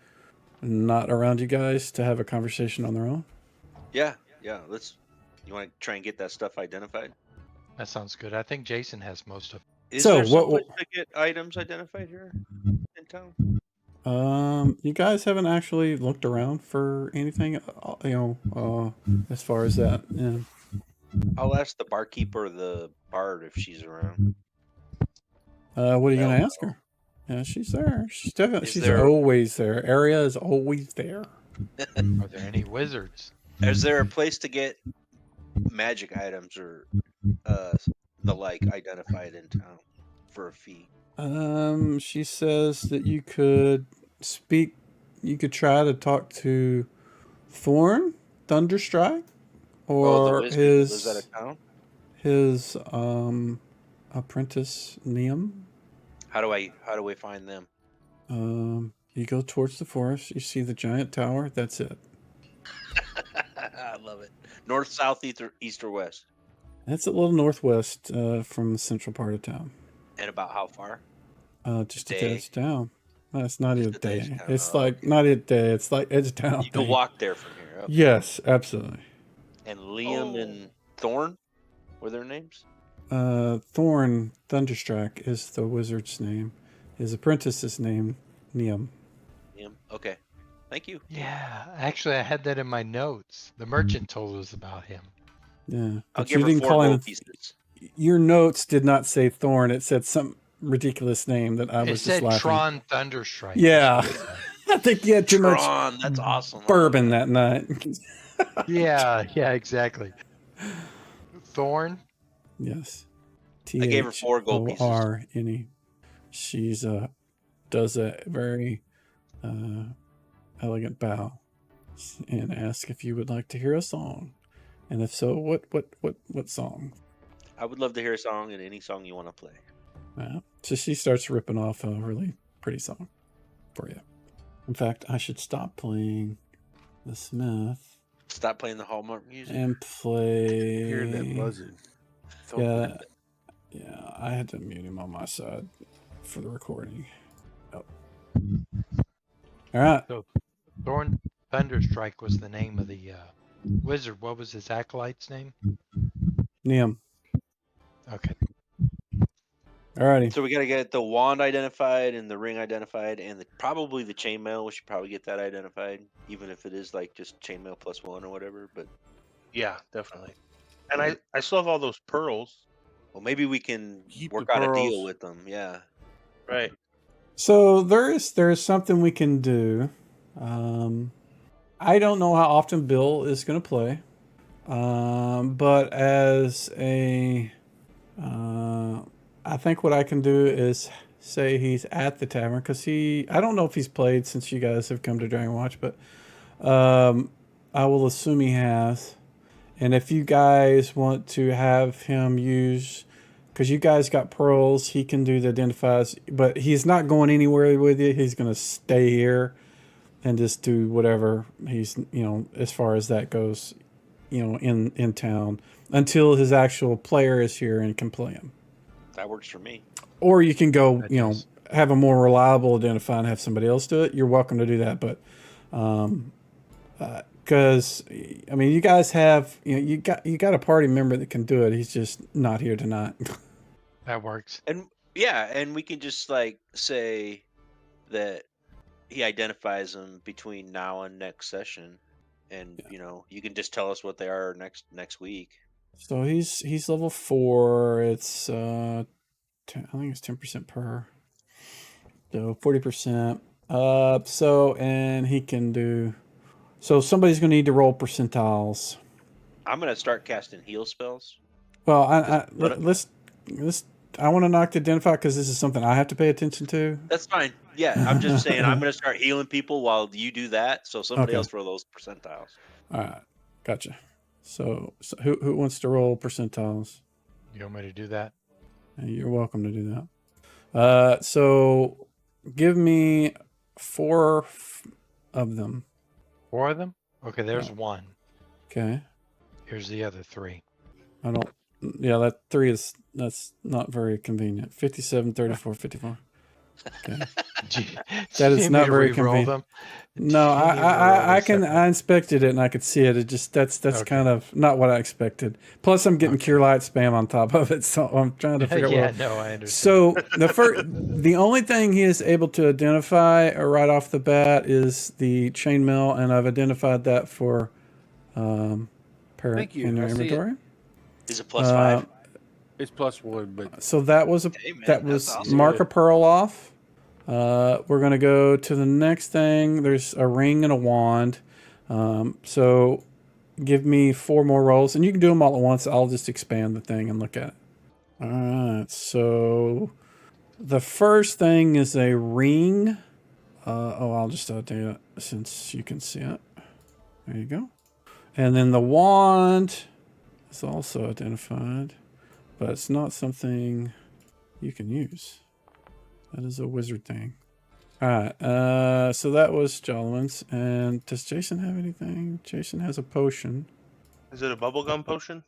not around you guys to have a conversation on their own. Yeah. You want to try and get that stuff identified? That sounds good. I think Jason has most of it. Is So, there some what- place to get items identified here in town? You guys haven't actually looked around for anything, as far as that. Yeah. I'll ask the barkeeper or the bard if she's around. What are you going to ask her? Yeah, she's there. She's definitely, Is she's there- always there. Area is always there. Are there any wizards? Is there a place to get magic items or the like identified in town for a fee? She says that you could try to talk to Thorn Thunderstrike The or wizard that lives out of town. his apprentice Neum. How do I find them? You go towards the forest. You see the giant tower. That's it. I love it. North, south, east, or west? That's a little northwest from the central part of town. And about how far? Just a Day? dash down. No, it's not even a Just a dash day. down. It's Oh, like okay. not a day. It's like edge of town. You can thing. walk there from here. Okay. Yes, absolutely. And Liam and Thorn were their names? Thorn Thunderstrike is the wizard's name. His apprentice's name, Neum. Liam. Okay. Thank you. Yeah, actually, I had that in my notes. The merchant told us about him. Yeah, I'll but give you her didn't 4 call gold him. pieces. Your notes did not say Thorn. It said some ridiculous name that I It was just said laughing. Tron Thunderstrike. Yeah, I think you had too much Tron, that's awesome. bourbon that night. Yeah, exactly. Thorn? Yes. I gave her 4 gold pieces. Thorne. She's does a very elegant bow and asks if you would like to hear a song, and if so, what song? I would love to hear a song and any song you want to play. So she starts ripping off a really pretty song for you. In fact, I should stop playing the Smith Stop playing the Hallmark music. and play. Hear that buzzing. Yeah, I had to mute him on my side for the recording. Oh. All right. So Thorn Thunderstrike was the name of the wizard. What was his acolyte's name? Neum. Okay. Alrighty. So we got to get the wand identified and the ring identified, and probably the chainmail. We should probably get that identified, even if it is like just chainmail +1 or whatever. But Yeah, definitely. And I still have all those pearls. well, maybe we can Keep work the out a deal pearls. with them. Yeah. Right. So there is something we can do. I don't know how often Bill is going to play, but as a, I think what I can do is say he's at the tavern because I don't know if he's played since you guys have come to Dragon Watch, but I will assume he has. And if you guys want to have him use, because you guys got pearls, he can do the identifies, but he's not going anywhere with you. He's going to stay here and just do whatever he's, as far as that goes, in town until his actual player is here and can play him. That works for me. Or you can go, That does. have a more reliable identify and have somebody else do it. You're welcome to do that, but because I mean, you guys have you got a party member that can do it. He's just not here tonight. That works. And yeah, and we can just like say that he identifies them between now and next session, and you can just tell us what they are next week. So he's level 4. It's 10, I think it's 10% per. So 40%. So and he can do. So somebody's going to need to roll percentiles. I'm gonna start casting heal spells. Well, Just let's. I want to knock to identify because this is something I have to pay attention to. That's fine. Yeah, I'm just saying I'm gonna start healing people while you do that, so somebody Okay. else roll those percentiles. All right, gotcha. So who wants to roll percentiles? You want me to do that? You're welcome to do that. So give me 4 of them. 4 of them? Okay, there's Yeah. 1. Okay. Here's the other 3. I don't. Yeah, that 3 that's not very convenient. 57, 34, 54. Okay. That is not very convenient. No, I inspected it and I could see it. It just that's Okay. kind of not what I expected. Plus, I'm getting Cure Light spam on top of it, so I'm trying to figure out. Yeah, no, I understand. So the only thing he is able to identify right off the bat is the chainmail, and I've identified that for Thank you. in your I see it. inventory. Is it +5? It's +1, but So that was Hey, man, that that's was awesome. mark a pearl off. We're gonna go to the next thing. There's a ring and a wand. So give me 4 more rolls, and you can do them all at once. I'll just expand the thing and look at it. All right. So the first thing is a ring. I'll just do it since you can see it. There you go. And then the wand is also identified, but it's not something you can use. That is a wizard thing. All right. So that was Jollin's. And does Jason have anything? Jason has a potion. Is it a bubblegum potion?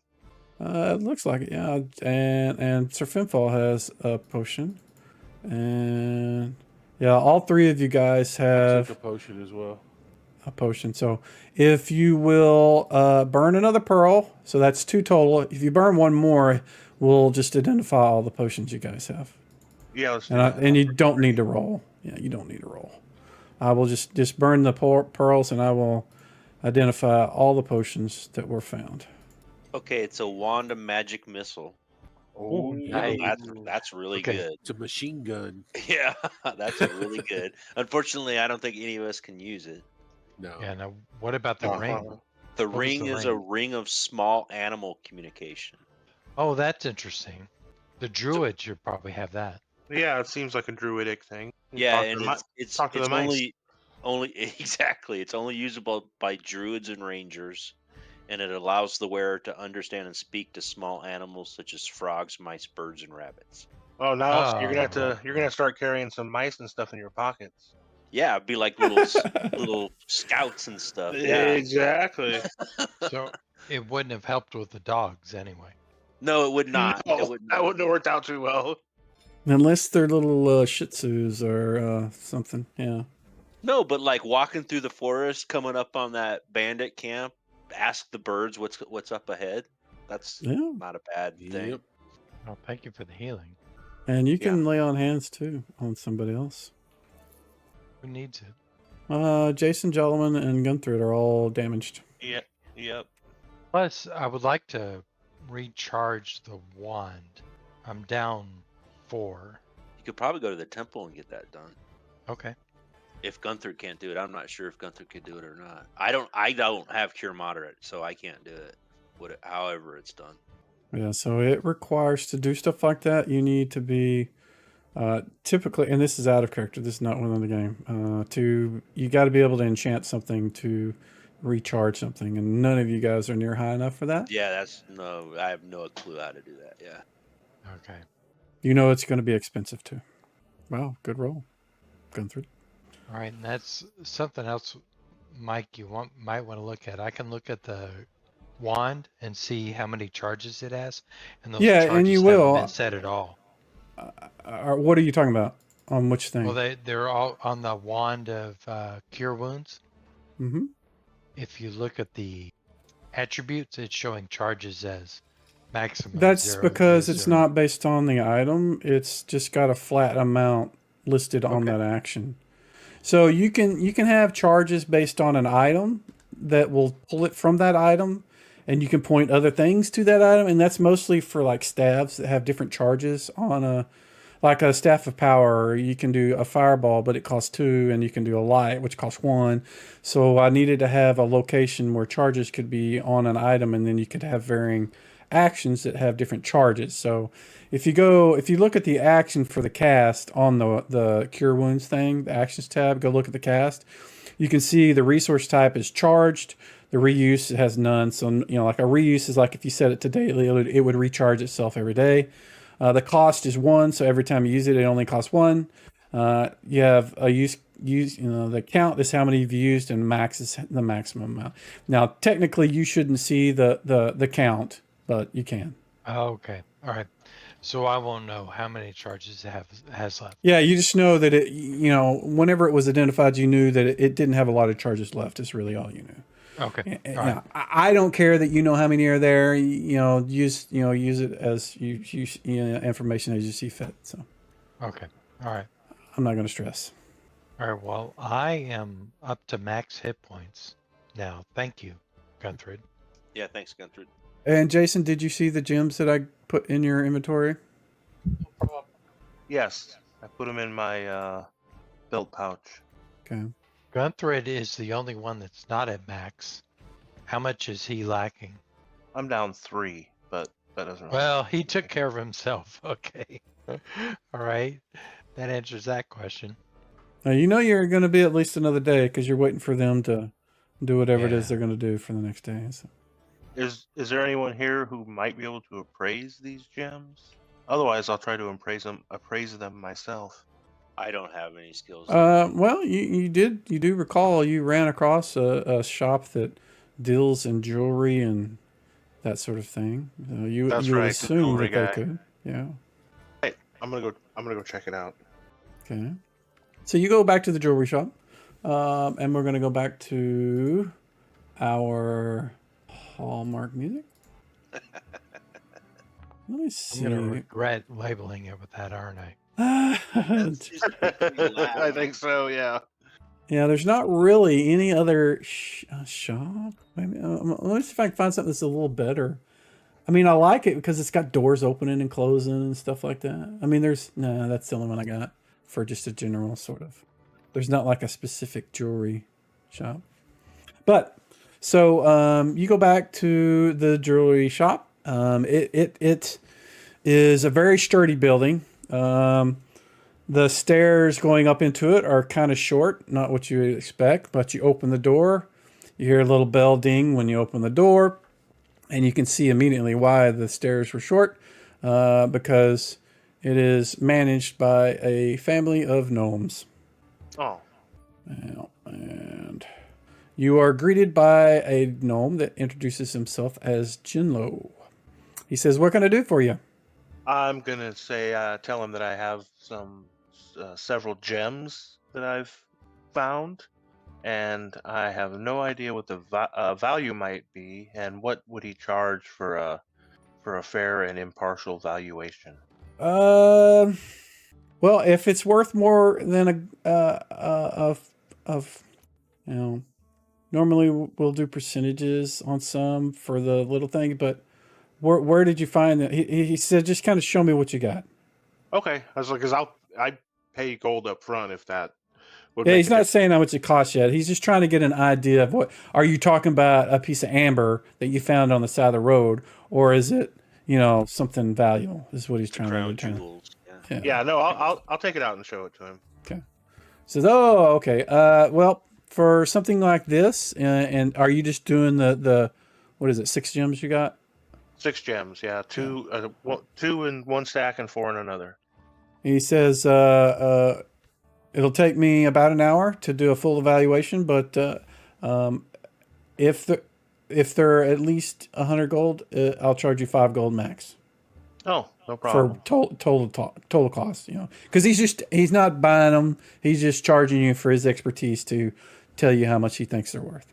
It looks like it, yeah. And Sir Finfall has a potion. And yeah, all 3 of you guys I have took a potion as well. a potion. So if you will burn another pearl, so that's 2 total. If you burn 1 more, we'll just identify all the potions you guys have. Yeah, let's do And, that. and you don't need to roll. Yeah, you don't need to roll. I will just burn the pearls, and I will identify all the potions that were found. Okay, it's a wand of magic missile. Oh, nice. That's really Okay. good. It's a machine gun. Yeah, that's really good. Unfortunately, I don't think any of us can use it. No. Yeah, now what about the ring? The What was ring the is a ring? ring of small animal communication. Oh, that's interesting. The druid should probably have that. Yeah, it seems like a druidic thing. Yeah, Talk to and the mi- it's talk to the mice. only exactly. It's only usable by druids and rangers, and it allows the wearer to understand and speak to small animals such as frogs, mice, birds, and rabbits. Oh, now you're gonna have Oh. to. You're gonna start carrying some mice and stuff in your pockets. Yeah, it'd be like little scouts and stuff. Yeah. Exactly. So it wouldn't have helped with the dogs anyway. No, it would not. No, It would that not. wouldn't have worked out too well. Unless they're little Shih Tzus or something. Yeah. No, but like walking through the forest, coming up on that bandit camp, ask the birds what's up ahead. That's Yeah. not a bad thing. Yep. Well, thank you for the healing. And you can lay on hands too on somebody else. Who needs it? Jason, Jolliman, and Gunther are all damaged. Yep. Plus, I would like to recharge the wand. I'm down 4. You could probably go to the temple and get that done. Okay. If Gunther can't do it, I'm not sure if Gunther could do it or not. I don't have cure moderate, so I can't do it. However it's done. Yeah, so it requires to do stuff like that. You need to be typically, and this is out of character. This is not within the game. You got to be able to enchant something to recharge something, and none of you guys are near high enough for that. Yeah, I have no clue how to do that. Yeah. Okay. You know it's going to be expensive too. Wow, good roll, Gunther. All right, and that's something else, Mike. Might want to look at. I can look at the wand and see how many charges it has, and those Yeah, charges and you haven't will. been set at all. What are you talking about? On which thing? Well, they're all on the wand of cure wounds. Mm-hmm. if you look at the attributes, it's showing charges as maximum. That's 0 because to it's 0. not based on the item. It's just got a flat amount listed on Okay. that action. So you can have charges based on an item that will pull it from that item, and you can point other things to that item, and that's mostly for like staves that have different charges on a like a staff of power. You can do a fireball, but it costs 2, and you can do a light, which costs 1. So I needed to have a location where charges could be on an item, and then you could have varying actions that have different charges. So if you look at the action for the cast on the cure wounds thing, the actions tab, go look at the cast. You can see the resource type is charged. The reuse has none. So like a reuse is like if you set it to daily, it would recharge itself every day. The cost is 1, so every time you use it, it only costs 1. You have a use. The count is how many you've used, and max is the maximum amount. Now, technically, you shouldn't see the count, but you can. Okay. All right. So I won't know how many charges it has left. Yeah, you just know that it. Whenever it was identified, you knew that it didn't have a lot of charges left. Is really all you knew. Okay. All Yeah, right. I don't care that you know how many are there. Use it as you information as you see fit. So Okay. All right. I'm not going to stress. All right. Well, I am up to max hit points now. Thank you, Gunthrid. Yeah, thanks, Gunther. And Jason, did you see the gems that I put in your inventory? Yes, I put them in my belt pouch. Okay. Gunthrid is the only one that's not at max. How much is he lacking? I'm down 3, but that doesn't. Really Well, he took care of himself. Okay. All right. That answers that question. Now, you're going to be at least another day because you're waiting for them to do whatever it is Yeah. they're going to do for the next day. So. Is there anyone here who might be able to appraise these gems? Otherwise, I'll try to appraise them myself. I don't have any skills. Well, you do recall you ran across a shop that deals in jewelry and that sort of thing. You That's would right, the assume jewelry that they guy. could. Yeah. Hey, I'm gonna go check it out. Okay. So you go back to the jewelry shop, and we're gonna go back to our Hallmark music. Let me see. I'm going to regret labeling it with that, aren't I? That's just pretty loud. I think so. Yeah. Yeah, there's not really any other shop. Maybe, let me see if I can find something that's a little better. I mean, I like it because it's got doors opening and closing and stuff like that. I mean, that's the only one I got for just a general sort of. There's not like a specific jewelry shop. But so you go back to the jewelry shop. It is a very sturdy building. The stairs going up into it are kind of short, not what you would expect, but you open the door. You hear a little bell ding when you open the door, and you can see immediately why the stairs were short, because it is managed by a family of gnomes. Oh. And you are greeted by a gnome that introduces himself as Jinlo. He says, "What can I do for you?" I'm gonna say, tell him that I have several gems that I've found, and I have no idea what the value might be, and what would he charge for a fair and impartial valuation. Well, if it's worth more than normally we'll do percentages on some for the little thing, but where did you find that? He said, just kind of show me what you got. Okay, I was like, because I pay gold up front if that would. Yeah, make he's a not difference. saying how much it costs yet. He's just trying to get an idea of what. Are you talking about a piece of amber that you found on the side of the road, or is it something valuable? Is what he's trying to Crown determine. jewels. Yeah, no, I'll take it out and show it to him. Okay. Says, oh, okay. Well, for something like this, and are you just doing the what is it? 6 gems you got? 6 gems, yeah. 2 in one stack and 4 in another. He says, it'll take me about an hour to do a full evaluation, but if they're at least 100 gold, I'll charge you 5 gold max. Oh, no problem. For total cost, because he's not buying them. He's just charging you for his expertise to tell you how much he thinks they're worth.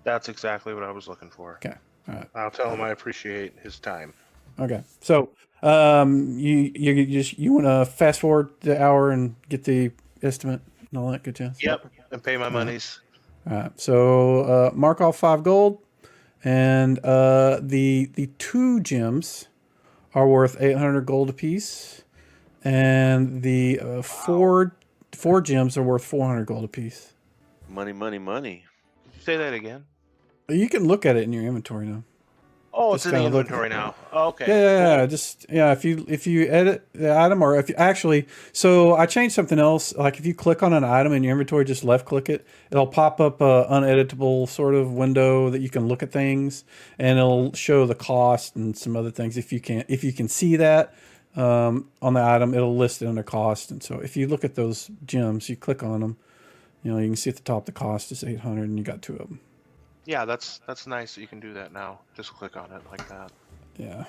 That's exactly what I was looking for. Okay. All right. I'll tell him I appreciate his time. Okay. So, you want to fast forward the hour and get the estimate and all that good jazz? Yep, and pay my monies. All right. So, mark off 5 gold, and the 2 gems are worth 800 gold apiece, and the 4 gems are worth 400 gold apiece. Money, money, money. Did you say that again? You can look at it in your inventory now. Oh, Just it's in the kinda look- inventory now. Okay. Yeah, cool. just if you edit the item, or if you actually, so I changed something else. Like if you click on an item in your inventory, just left click it, it'll pop up a uneditable sort of window that you can look at things, and it'll show the cost and some other things. If you can see that on the item, it'll list it under cost. And so if you look at those gems, you click on them, you can see at the top the cost is 800, and you got 2 of them. Yeah, that's nice that you can do that now. Just click on it like that. Yeah.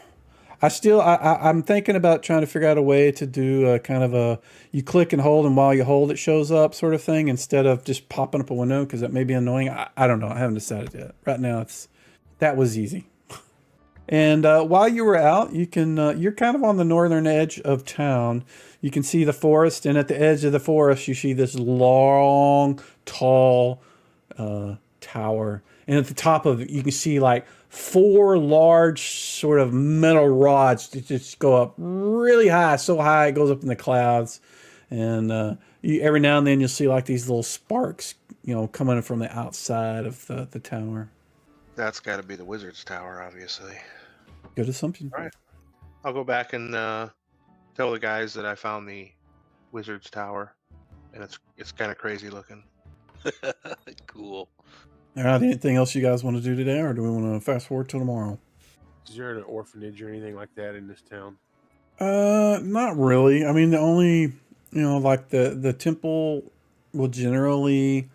I'm thinking about trying to figure out a way to do a kind of a, you click and hold, and while you hold it shows up sort of thing, instead of just popping up a window, because that may be annoying. I don't know. I haven't decided yet. Right now that was easy. And while you were out, you can you're kind of on the northern edge of town. You can see the forest, and at the edge of the forest, you see this long, tall tower. And at the top of it, you can see like 4 large sort of metal rods that just go up really high, so high it goes up in the clouds. And every now and then you'll see like these little sparks, coming from the outside of the tower. That's got to be the wizard's tower, obviously. Good assumption. All right. I'll go back and tell the guys that I found the wizard's tower, and it's kind of crazy looking. Cool. All right. Anything else you guys want to do today, or do we want to fast forward till tomorrow? Is there an orphanage or anything like that in this town? Not really. I mean, the only, like the temple will generally,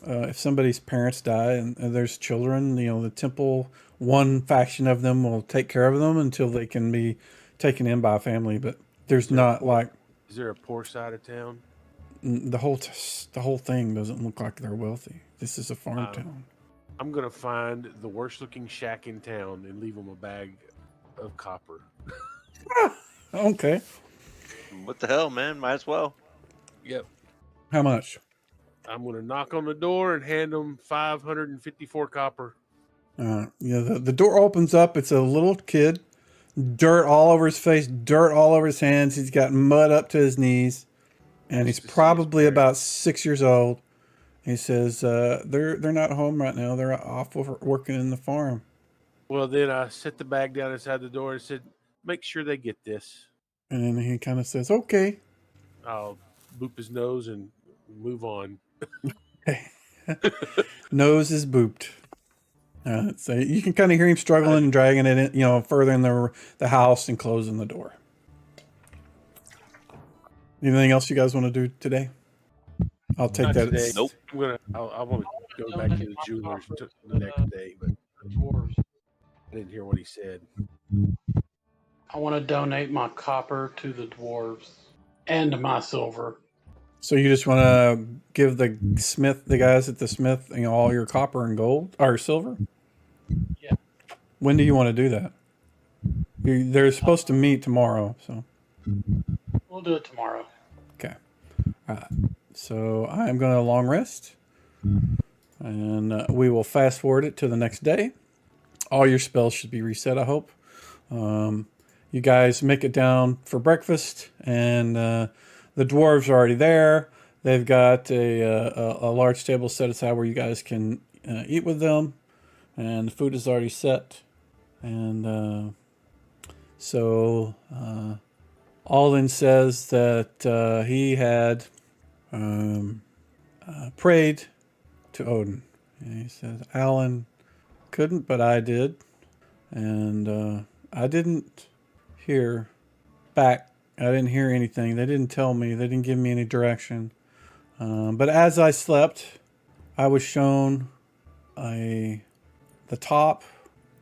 if somebody's parents die and there's children, the temple, one faction of them will take care of them until they can be taken in by a family. But there's not like, Is there a poor side of town? the whole thing doesn't look like they're wealthy. This is a farm town. I'm gonna find the worst looking shack in town and leave them a bag of copper. Okay. What the hell, man? Might as well. Yep. How much? I'm gonna knock on the door and hand them 554 copper. The door opens up. It's a little kid, dirt all over his face, dirt all over his hands. He's got mud up to his knees, and he's probably about 6 years old. He says, "They're not home right now. They're off working in the farm." Well, then I set the bag down inside the door and said, "Make sure they get this." And then he kind of says, "Okay." I'll boop his nose and move on. Nose is booped. So you can kind of hear him struggling and dragging it in, further in the house and closing the door. Anything else you guys want to do today? I'll take Not that. today. Nope. I want to go back to the jeweler's the next day, but I didn't hear what he said. I want to donate my copper to the dwarves and my silver. So you just want to give the guys at the smith, all your copper and gold or silver? Yeah. When do you want to do that? They're supposed to meet tomorrow, so. We'll do it tomorrow. Okay. All right. So I am going to long rest, and we will fast forward it to the next day. All your spells should be reset, I hope. You guys make it down for breakfast, and the dwarves are already there. They've got a large table set aside where you guys can eat with them, and the food is already set. And so Alden says that he had prayed to Odin. And he says, Alan couldn't, but I did. And I didn't hear back. I didn't hear anything. They didn't tell me. They didn't give me any direction. But as I slept, I was shown the top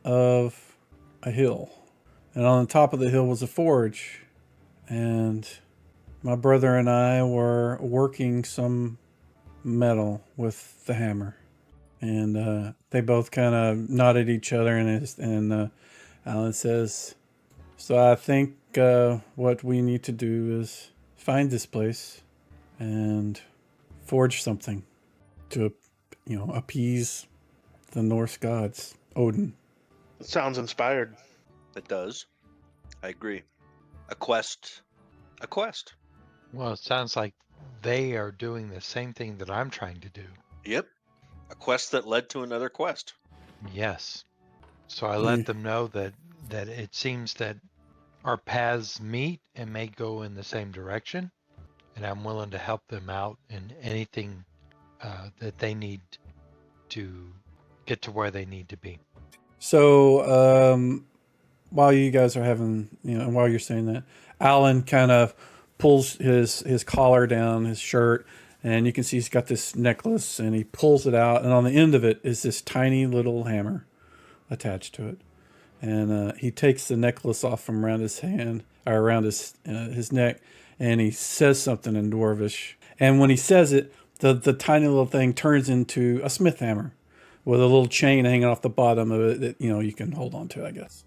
of a hill. And on the top of the hill was a forge. And my brother and I were working some metal with the hammer. And They both kind of nod at each other, and Alan says, "So I think what we need to do is find this place and forge something to, appease the Norse gods, Odin." It sounds inspired. It does. I agree. A quest. A quest. Well, it sounds like they are doing the same thing that I'm trying to do. Yep. A quest that led to another quest. Yes. So I let them know that it seems that our paths meet and may go in the same direction, and I'm willing to help them out in anything that they need to get to where they need to be. So while you guys are having, and while you're saying that, Alan kind of pulls his collar down, his shirt, and you can see he's got this necklace, and he pulls it out, and on the end of it is this tiny little hammer attached to it. And he takes the necklace off from around his hand, or around his neck, and he says something in Dwarvish. And when he says it, the tiny little thing turns into a smith hammer with a little chain hanging off the bottom of it that you can hold on to, I guess.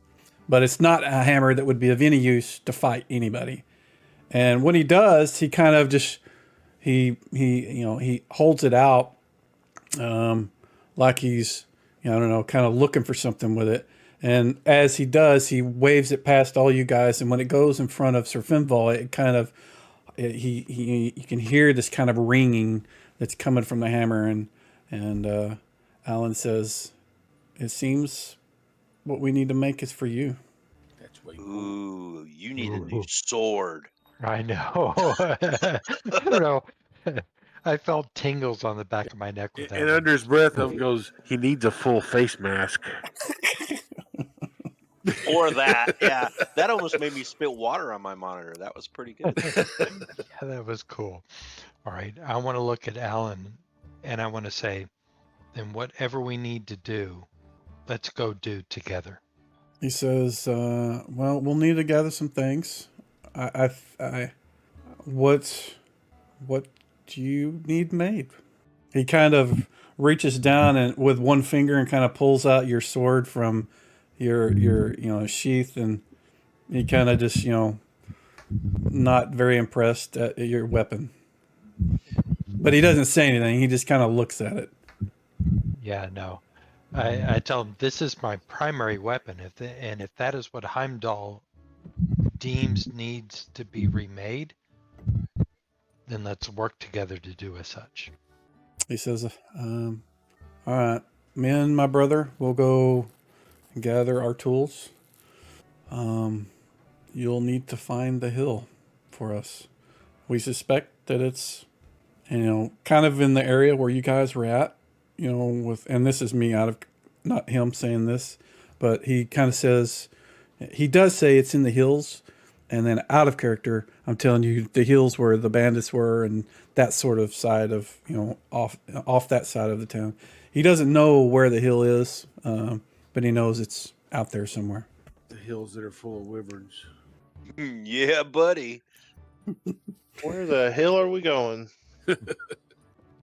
But it's not a hammer that would be of any use to fight anybody. And when he does, he kind of just he holds it out like he's I don't know, kind of looking for something with it. And as he does, he waves it past all you guys. And when it goes in front of Sir Finval, it kind of you can hear this kind of ringing that's coming from the hammer. And Alan says, "It seems what we need to make is for you." That's way cool. Ooh, you need a new sword. I know. I don't know. I felt tingles on the back of my neck with that. And one. under his breath, goes, he needs a full face mask. Or that. Yeah. That almost made me spit water on my monitor. That was pretty good. Yeah, that was cool. All right. I want to look at Alan and I want to say, then whatever we need to do, let's go do together. He says, "Well, we'll need to gather some things. What do you need made?" He kind of reaches down and with one finger and kind of pulls out your sword from your sheath, and he kind of just not very impressed at your weapon. But he doesn't say anything. He just kind of looks at it. Yeah, no. I tell him this is my primary weapon. If that is what Heimdall deems needs to be remade, then let's work together to do as such. He says, "All right, me and my brother will go gather our tools. You'll need to find the hill for us. We suspect that it's, kind of in the area where you guys were at, and this is me not him saying this, but he kind of says, he does say it's in the hills, and then out of character, I'm telling you the hills where the bandits were and that sort of side of, off that side of the town. He doesn't know where the hill is, but he knows it's out there somewhere. The hills that are full of wyverns. Yeah, buddy. Where the hell are we going?